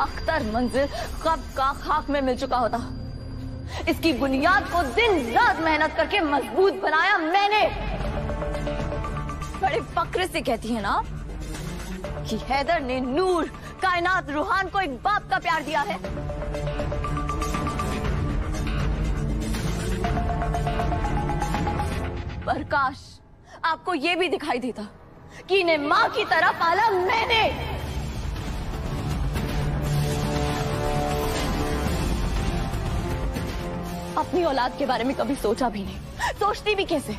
अख्तर मंजिल कब का खाक में मिल चुका होता। इसकी बुनियाद को दिन रात मेहनत करके मजबूत बनाया मैंने। बड़े फक्र से कहती है ना कि हैदर ने नूर कायनात रूहान को एक बाप का प्यार दिया है। पर काश आपको यह भी दिखाई देता कि इन्हें मां की तरह पाला मैंने। अपनी औलाद के बारे में कभी सोचा भी नहीं। सोचती भी कैसे?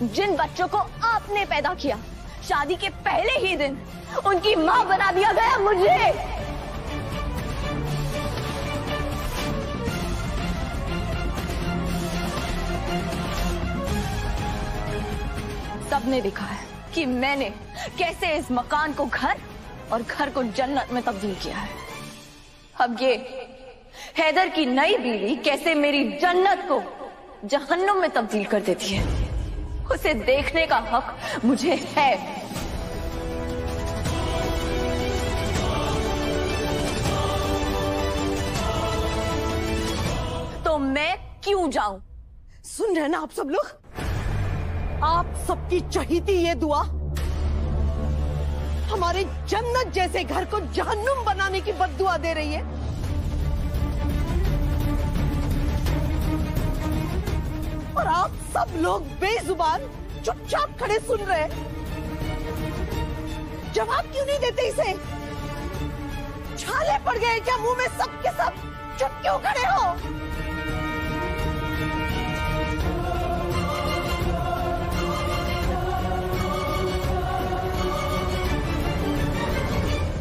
जिन बच्चों को आपने पैदा किया, शादी के पहले ही दिन उनकी मां बना दिया गया मुझे। सबने देखा है कि मैंने कैसे इस मकान को घर और घर को जन्नत में तब्दील किया है। अब ये हैदर की नई बीवी कैसे मेरी जन्नत को जहन्नुम में तब्दील कर देती है, उसे देखने का हक मुझे है। तो मैं क्यों जाऊं? सुन रहे ना आप सब लोग? आप सबकी चहीती ये दुआ हमारे जन्नत जैसे घर को जहन्नुम बनाने की बद्दुआ दे रही है। और आप सब लोग बेजुबान चुपचाप खड़े सुन रहे हैं। जवाब क्यों नहीं देते इसे? छाले पड़ गए क्या मुंह में सब के सब? चुप क्यों खड़े हो?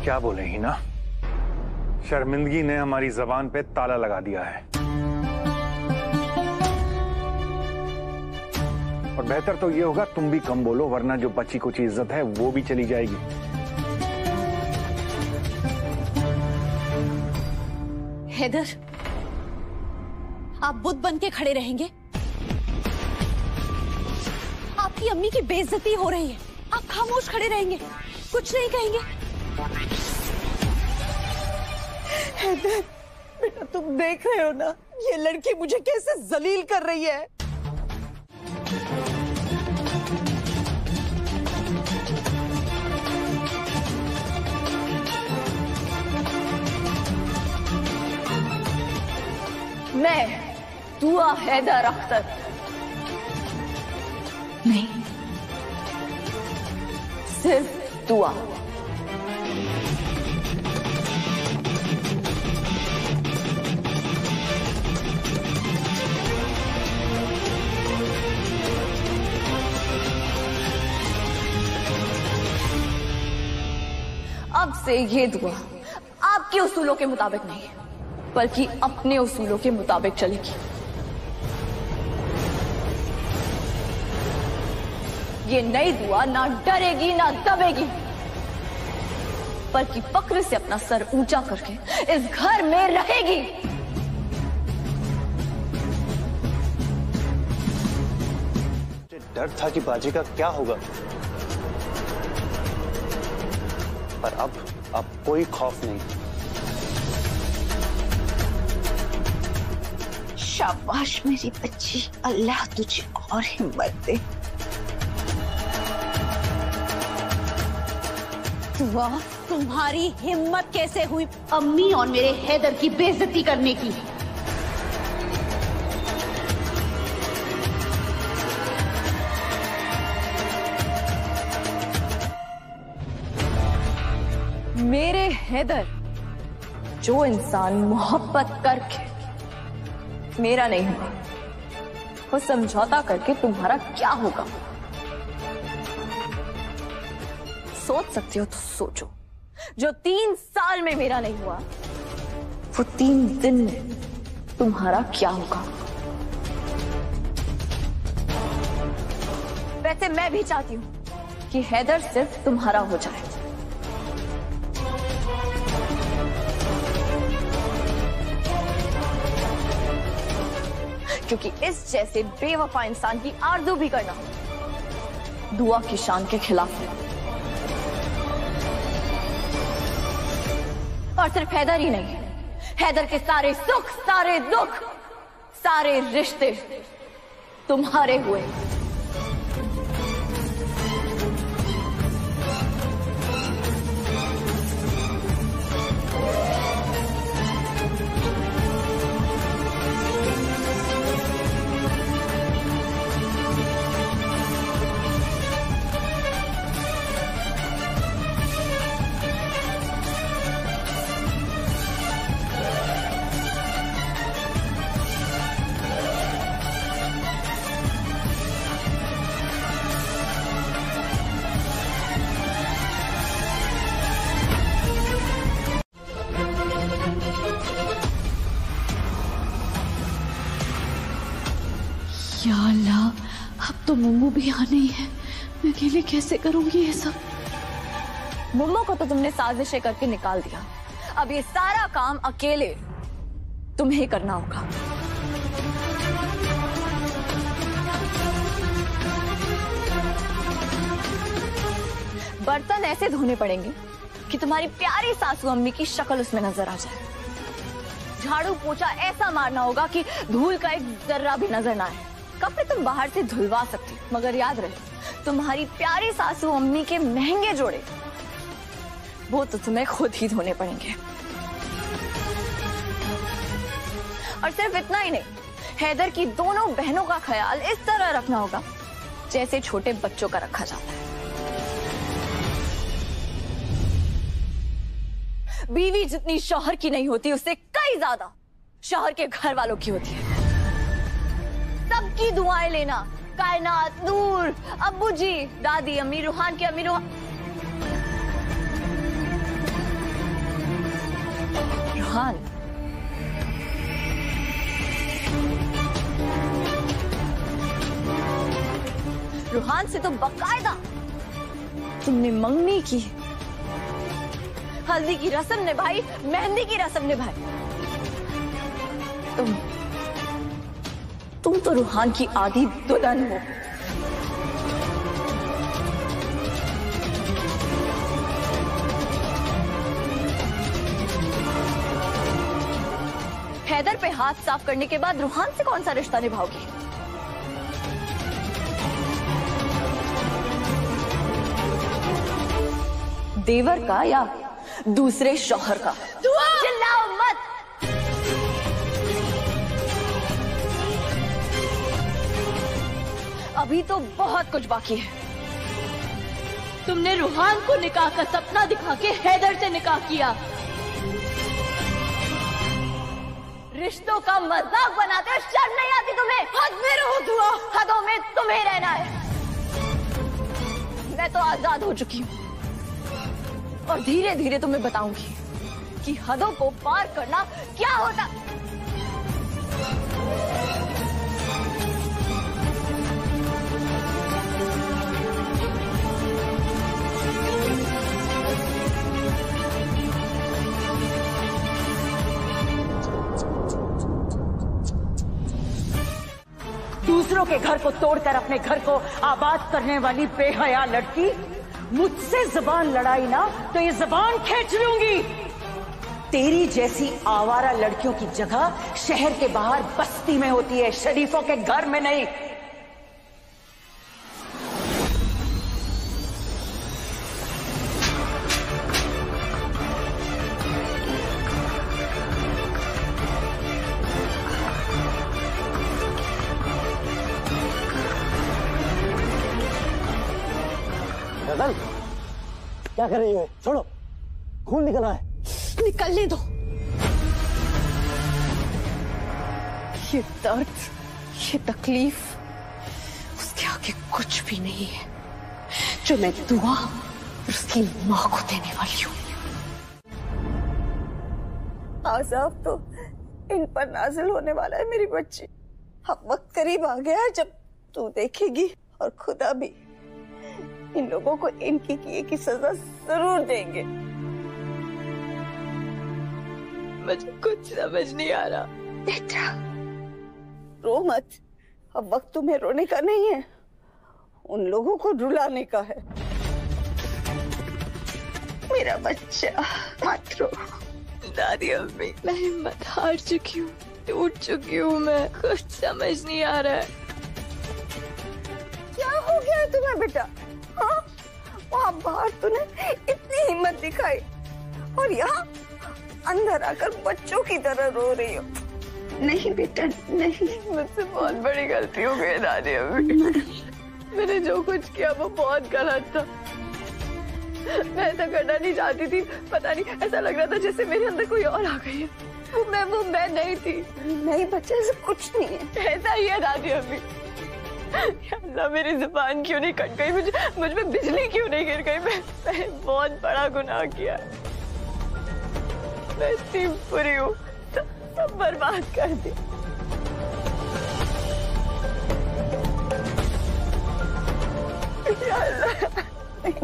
क्या बोले हिना? शर्मिंदगी ने हमारी जबान पे ताला लगा दिया है। और बेहतर तो ये होगा तुम भी कम बोलो, वरना जो बची कुछ इज्जत है वो भी चली जाएगी। हैदर, आप बुत बन के खड़े रहेंगे? आपकी अम्मी की बेइज्जती हो रही है, आप खामोश खड़े रहेंगे, कुछ नहीं कहेंगे? हैदर बेटा, तुम देख रहे हो ना ये लड़की मुझे कैसे जलील कर रही है। मैं दुआ हैदर अख्तर नहीं, सिर्फ दुआ। अब से ये दुआ आपके उसूलों के मुताबिक नहीं, बल्कि अपने उसूलों के मुताबिक चलेगी। ये नई दुआ ना डरेगी ना दबेगी, बल्कि फक्र से अपना सर ऊंचा करके इस घर में रहेगी। मुझे डर था कि बाजी का क्या होगा, पर अब कोई खौफ नहीं। शाबाश मेरी बच्ची, अल्लाह तुझे और हिम्मत दे। दुआ, तुम्हारी हिम्मत कैसे हुई अम्मी और मेरे हैदर की बेइज्जती करने की? मेरे हैदर, जो इंसान मोहब्बत करके मेरा नहीं हुआ, वो समझौता करके तुम्हारा क्या होगा? सोच सकती हो तो सोचो, जो 3 साल में मेरा नहीं हुआ, वो 3 दिन में तुम्हारा क्या होगा? वैसे मैं भी चाहती हूं कि हैदर सिर्फ तुम्हारा हो जाए, क्योंकि इस जैसे बेवफा इंसान की आरज़ू भी करना दुआ की शान के खिलाफ है। और सिर्फ हैदर ही नहीं, हैदर के सारे सुख, सारे दुख, सारे रिश्ते तुम्हारे हुए। या अल्लाह, अब तो मुम्मू भी आनी है, मैं अकेले कैसे करूंगी ये सब? मुम्मू को तो तुमने साजिशें करके निकाल दिया, अब ये सारा काम अकेले तुम्हें करना होगा। बर्तन ऐसे धोने पड़ेंगे कि तुम्हारी प्यारी सासू अम्मी की शक्ल उसमें नजर आ जाए। झाड़ू पोछा ऐसा मारना होगा कि धूल का एक जर्रा भी नजर ना आए। कपड़े तुम बाहर से धुलवा सकती, मगर याद रहे तुम्हारी प्यारी सासू अम्मी के महंगे जोड़े वो तो तुम्हें खुद ही धोने पड़ेंगे। और सिर्फ इतना ही नहीं, हैदर की दोनों बहनों का ख्याल इस तरह रखना होगा जैसे छोटे बच्चों का रखा जाता है। बीवी जितनी शौहर की नहीं होती, उससे कई ज्यादा शौहर के घर वालों की होती है। सबकी दुआएं लेना, कायनात, नूर, अब्बू जी, दादी, अम्मी, रूहान की अम्मी, रूहान रूहान से तो बकायदा तुमने मंगनी की, हल्दी की रस्म निभाई, मेहंदी की रस्म निभाई। तुम तो रूहान की आधी दुल्हन हो। हैदर पे हाथ साफ करने के बाद रूहान से कौन सा रिश्ता निभाओगी? देवर का या दूसरे शौहर का? चिल्लाओ मत। अभी तो बहुत कुछ बाकी है। तुमने रूहान को निकाह का सपना दिखा के हैदर से निकाह किया। रिश्तों का मजाक बनाते हो, शर्म नहीं आती तुम्हें? हद में रहो दुआ, हदों में तुम्हें रहना है। मैं तो आजाद हो चुकी हूँ और धीरे धीरे तुम्हें बताऊंगी कि हदों को पार करना क्या होता। दूसरों के घर को तोड़कर अपने घर को आबाद करने वाली बेहया लड़की, मुझसे जुबान लड़ाई ना तो ये जुबान खींच लूंगी। तेरी जैसी आवारा लड़कियों की जगह शहर के बाहर बस्ती में होती है, शरीफों के घर में नहीं। गजल, क्या कर रही हो? छोड़ो, खून निकल रहा है। निकलने दो। ये दर्द, ये तकलीफ उसके आगे कुछ भी नहीं है जो मैं दुआ और उसकी माँ को देने वाली हूँ। आज़ाब तो इन पर नाजिल होने वाला है मेरी बच्ची। अब वक्त करीब आ गया है जब तू देखेगी और खुदा भी इन लोगों को इनकी किए की सजा जरूर देंगे। मुझे कुछ समझ नहीं आ रहा। बेटा रो मत, अब वक्त तुम्हें रोने का नहीं है, उन लोगों को रुलाने का है। मेरा बच्चा मत रो। दादी अम्मी, मैं हिम्मत हार चुकी हूँ, टूट चुकी हूँ, मैं कुछ समझ नहीं आ रहा है। क्या हो गया है तुम्हें बेटा? हाँ, वहाँ बाहर तूने इतनी हिम्मत दिखाई और यहाँ अंदर आकर बच्चों की तरह रो रही हो। नहीं बेटा नहीं, मुझसे बहुत बड़ी गलती हो गई दादी अम्मी। मैंने जो कुछ किया वो बहुत गलत था। मैं ऐसा करना नहीं चाहती थी, पता नहीं ऐसा लग रहा था जैसे मेरे अंदर कोई और आ गई है। वो मैं नहीं थी। नहीं बच्चे, ऐसा कुछ नहीं है। ऐसा ही है दादी अम्मी। अल्लाह, मेरी जुबान क्यों नहीं कट गई? मुझ में बिजली क्यों नहीं गिर गई? मैं बहुत बड़ा गुनाह किया। मैं इतनी बुरी हूँ, सब बर्बाद कर दी।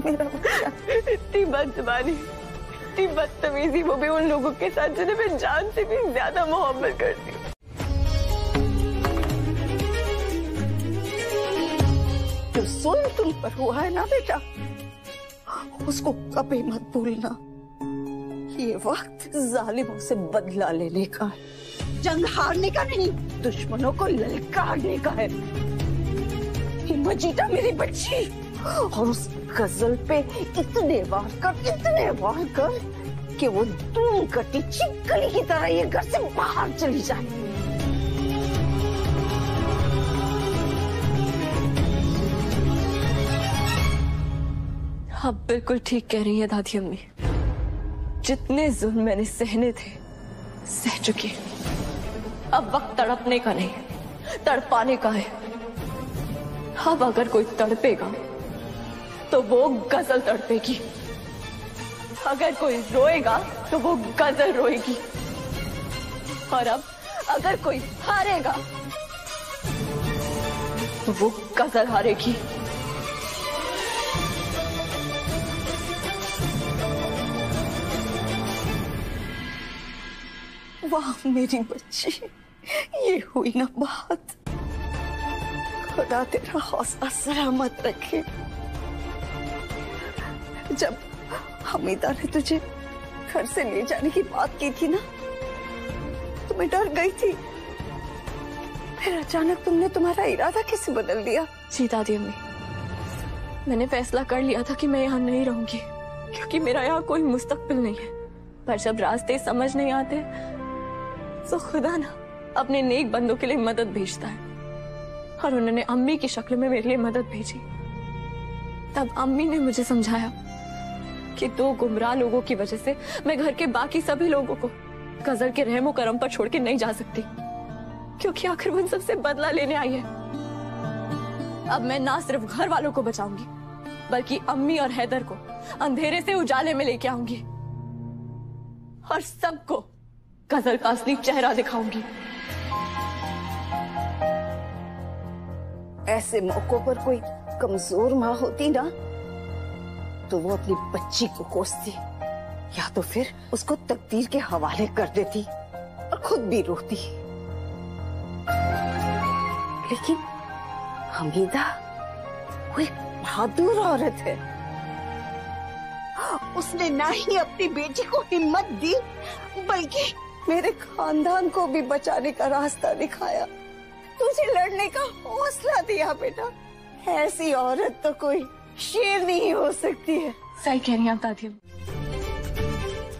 मेरा बच्चा, इतनी बदजुबानी, इतनी बदतमीजी, वो भी उन लोगों के साथ जिन्हें मैं जान से भी ज्यादा मोहब्बत करती हूँ। जो जुल्म तुम पर हुआ है ना बेटा, उसको कभी मत भूलना। ये वक्त जालिमों से बदला लेने का है, जंग हारने का नहीं, दुश्मनों को ललकारने का है। हिम्मत जीता मेरी बच्ची, और उस गजल पे इतने वार कर कि वो धूम कटी छिपकली की तरह ये घर से बाहर चली जाए। आप बिल्कुल ठीक कह रही हैं दादी अम्मी। जितने जुल्म मैंने सहने थे सह चुकी। अब वक्त तड़पने का नहीं, तड़पाने का है। अब अगर कोई तड़पेगा तो वो गजल तड़पेगी, अगर कोई रोएगा तो वो गजल रोएगी, और अब अगर कोई हारेगा तो वो गजल हारेगी। वाह मेरी बच्ची, ये हुई ना बात। खुदा तेरा हौसला सलामत रखे। जब हमीदा ने तुझे घर से ले जाने की बात की थी ना, तो मैं डर गई थी, फिर अचानक तुमने तुम्हारा इरादा कैसे बदल दिया? जी दादी अम्मी, मैंने फैसला कर लिया था कि मैं यहाँ नहीं रहूंगी, क्योंकि मेरा यहाँ कोई मुस्तकबिल नहीं है। पर जब रास्ते समझ नहीं आते तो खुदा ना अपने नेक बंदों के लिए मदद भेजता है, और उन्होंने अम्मी की शक्ल में मेरे लिए मदद भेजी। तब अम्मी ने मुझे समझाया कि 2 गुमराह लोगों की वजह से मैं घर के बाकी सभी लोगों को गजल के रहमो करम पर छोड़ के नहीं जा सकती, क्योंकि आखिर वो इन सबसे बदला लेने आई है। अब मैं ना सिर्फ घर वालों को बचाऊंगी, बल्कि अम्मी और हैदर को अंधेरे से उजाले में लेके आऊंगी, और सबको गजल का असली चेहरा दिखाऊंगी। ऐसे मौकों पर कोई कमजोर माँ होती ना, तो वो अपनी बच्ची को कोसती, या तो फिर उसको तकदीर के हवाले कर देती और खुद भी रोती। लेकिन हमीदा वो एक बहादुर औरत है। उसने ना ही अपनी बेटी को हिम्मत दी, बल्कि मेरे खानदान को भी बचाने का रास्ता दिखाया, तुझे लड़ने का हौसला दिया। बेटा, ऐसी औरत तो कोई शेर नहीं हो सकती है। सही कह रही हैं आप दादी।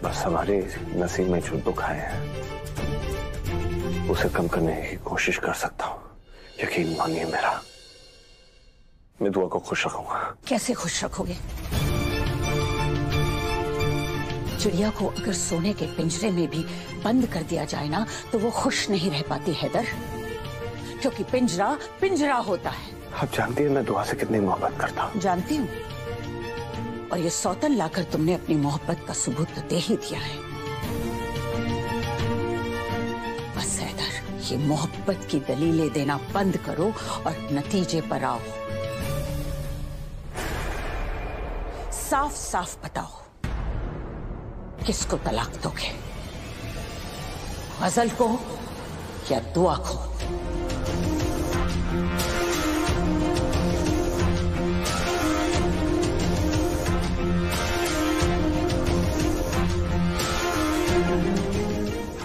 बस हमारे नसीब में जो दुख आए हैं उसे कम करने की कोशिश कर सकता हूँ। यकीन मानिए मेरा, मैं दुआ को खुश रखूंगा। कैसे खुश रखोगे? चिड़िया को अगर सोने के पिंजरे में भी बंद कर दिया जाए ना, तो वो खुश नहीं रह पाती हैदर, क्योंकि पिंजरा पिंजरा होता है। आप जानती हैं मैं दुआ से कितनी मोहब्बत करता हूँ। जानती हूँ, और ये सौतन लाकर तुमने अपनी मोहब्बत का सबूत तो दे ही दिया है। बस हैदर, ये मोहब्बत की दलीलें देना बंद करो और नतीजे पर आओ। साफ साफ बताओ, किसको तलाक दोगे? गजल को या दुआ को?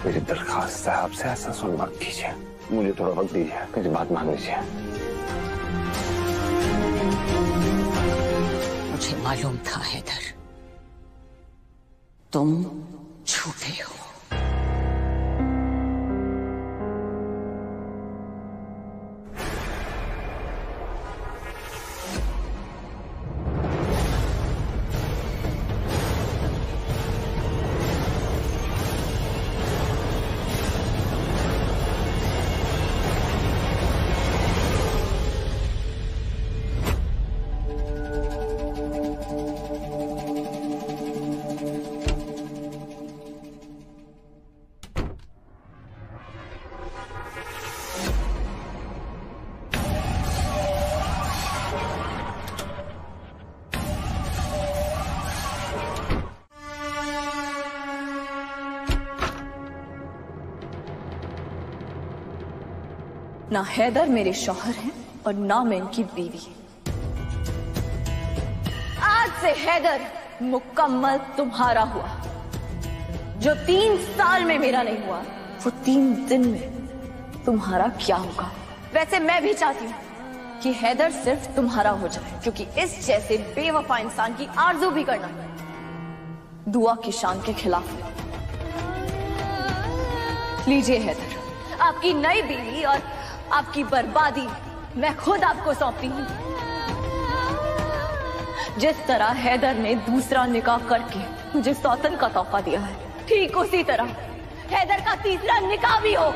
मेरी दरखास्त है आपसे, ऐसा सुन मत कीजिए। मुझे थोड़ा वक्त दीजिए, मेरी बात मान लीजिए। मुझे मालूम था हैदर, तुम झूठे हो। ना हैदर मेरे शौहर हैं और ना मैं इनकी बीवी। आज से हैदर मुकम्मल तुम्हारा हुआ। जो 3 साल में मेरा नहीं हुआ, वो 3 दिन में तुम्हारा क्या होगा। वैसे मैं भी चाहती हूँ कि हैदर सिर्फ तुम्हारा हो जाए, क्योंकि इस जैसे बेवफा इंसान की आरज़ू भी करना दुआ की शान के खिलाफ है। लीजिए हैदर, आपकी नई बीवी और आपकी बर्बादी मैं खुद आपको सौंपती हूँ। जिस तरह हैदर ने दूसरा निकाह करके मुझे सौतन का तोहफा दिया है, ठीक उसी तरह हैदर का तीसरा निकाह भी हो।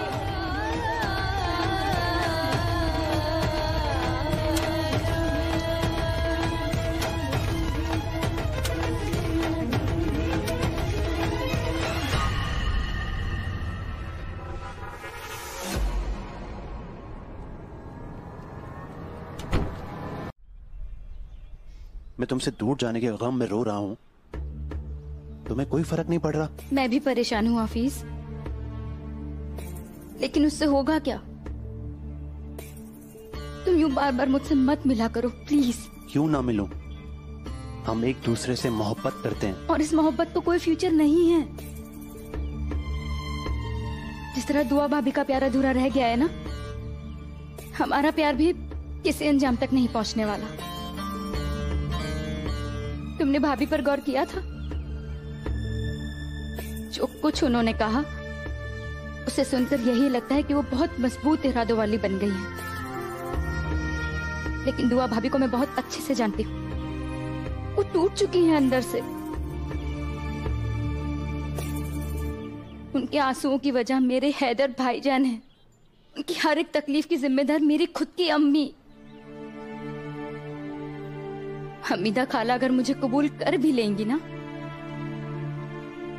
मैं तुमसे दूर जाने के गम में रो रहा हूँ, तुम्हें कोई फर्क नहीं पड़ रहा? मैं भी परेशान हूँ हाफिज, लेकिन उससे होगा क्या? तुम यूं बार बार मुझसे मत मिला करो प्लीज। क्यों ना मिलूं? हम एक दूसरे से मोहब्बत करते हैं। और इस मोहब्बत को कोई फ्यूचर नहीं है। जिस तरह दुआ भाभी का प्यार अधूरा रह गया है ना, हमारा प्यार भी किसी अंजाम तक नहीं पहुंचने वाला। तुमने भाभी पर गौर किया था? जो कुछ उन्होंने कहा उसे सुनकर यही लगता है कि वो बहुत मजबूत इरादों वाली बन गई है। लेकिन दुआ भाभी को मैं बहुत अच्छे से जानती हूँ, वो टूट चुकी है अंदर से। उनके आंसुओं की वजह मेरे हैदर भाईजान है। उनकी हर एक तकलीफ की जिम्मेदार मेरी खुद की अम्मी। हमीदा खाला अगर मुझे कबूल कर भी लेंगी ना,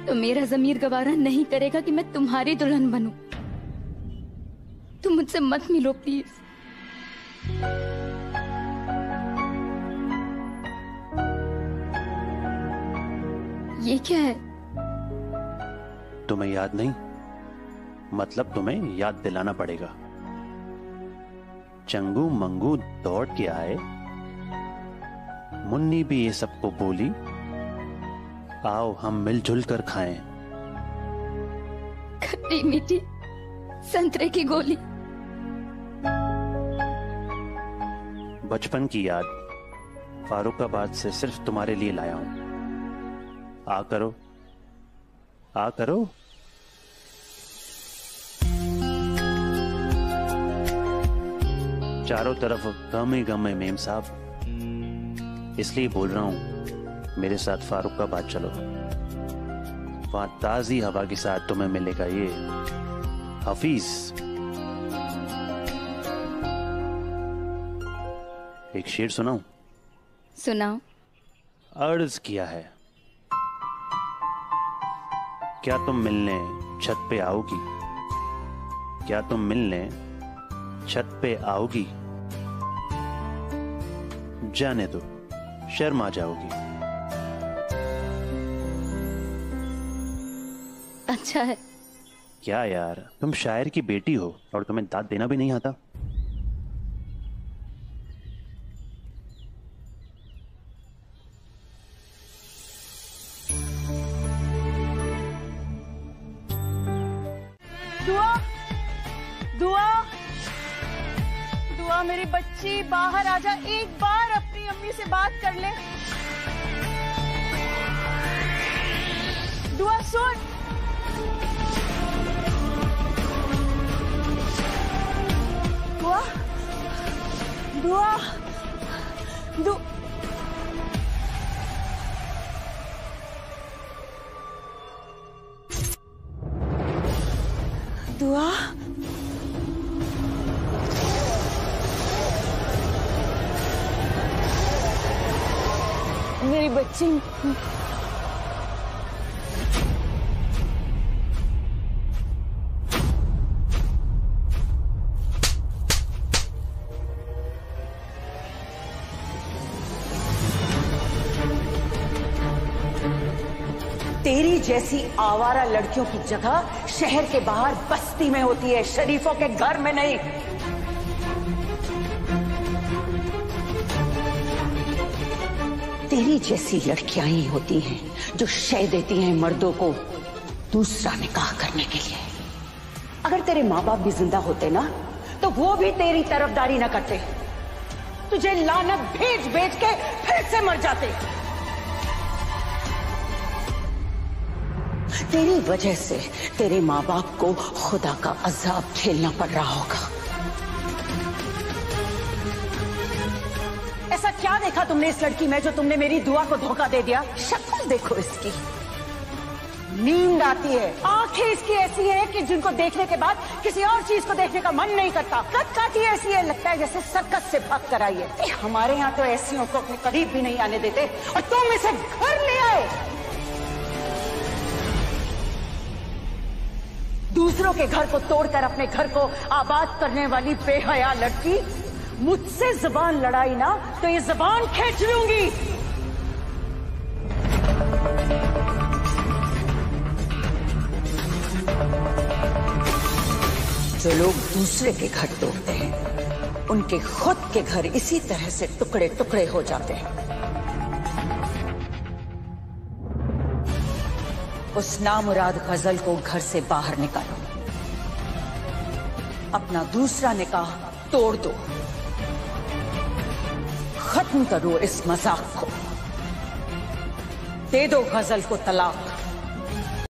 तो मेरा ज़मीर गवारा नहीं करेगा कि मैं तुम्हारी दुल्हन बनूं। तुम मुझसे मत मिलो प्लीज। ये क्या है? तुम्हें याद नहीं? मतलब तुम्हें याद दिलाना पड़ेगा। चंगू मंगू दौड़ के आए, मुन्नी भी ये सबको बोली, आओ हम मिलजुल कर खाएं। खट्टी मीठी संतरे की गोली। बचपन की याद फारुखाबाद से सिर्फ तुम्हारे लिए लाया हूं। आ करो, आ करो। चारों तरफ गम ही गम है मेम साहब, इसलिए बोल रहा हूं मेरे साथ फारुखाबाद चलो। वहां ताजी हवा के साथ तुम्हें मिलेगा ये हफीज। एक शेर सुनाऊं? सुनाओ। अर्ज किया है, क्या तुम मिलने छत पे आओगी? क्या तुम मिलने छत पे आओगी? जाने दो, शर्मा जाओगी। अच्छा है। क्या यार, तुम शायर की बेटी हो और तुम्हें दाद देना भी नहीं आता? दुआ, दुआ, दुआ मेरी बच्ची बाहर आजा, एक बार अपनी अम्मी से बात कर ले। दुआ सुन। दुआ, दुआ, दुआ। दुआ, मेरी बच्ची। तेरी जैसी आवारा लड़कियों की जगह शहर के बाहर बस्ती में होती है, शरीफों के घर में नहीं। तेरी जैसी लड़कियां ही होती हैं जो शय देती हैं मर्दों को दूसरा निकाह करने के लिए। अगर तेरे माँ बाप भी जिंदा होते ना, तो वो भी तेरी तरफदारी ना करते, तुझे लानत भेज भेज के फिर से मर जाते। तेरी वजह से तेरे माँ बाप को खुदा का अजाब झेलना पड़ रहा होगा। ऐसा क्या देखा तुमने इस लड़की में जो तुमने मेरी दुआ को धोखा दे दिया? शक्ल देखो इसकी, नींद आती है, आंखें इसकी ऐसी हैं कि जिनको देखने के बाद किसी और चीज को देखने का मन नहीं करता। कद काठी ऐसी है, लगता है जैसे सर्कस से भाग कर आई है। हमारे यहाँ तो ऐसियों को अपने करीब भी नहीं आने देते और तुम इसे घर ले आए। दूसरों के घर को तोड़कर अपने घर को आबाद करने वाली बेहया लड़की, मुझसे जुबान लड़ाई ना तो ये जुबान खींच लूंगी। जो लोग दूसरे के घर तोड़ते हैं उनके खुद के घर इसी तरह से टुकड़े टुकड़े हो जाते हैं। उस नामुराद गजल को घर से बाहर निकालो, अपना दूसरा निकाह तोड़ दो, खत्म करो इस मजाक को, दे दो गजल को तलाक।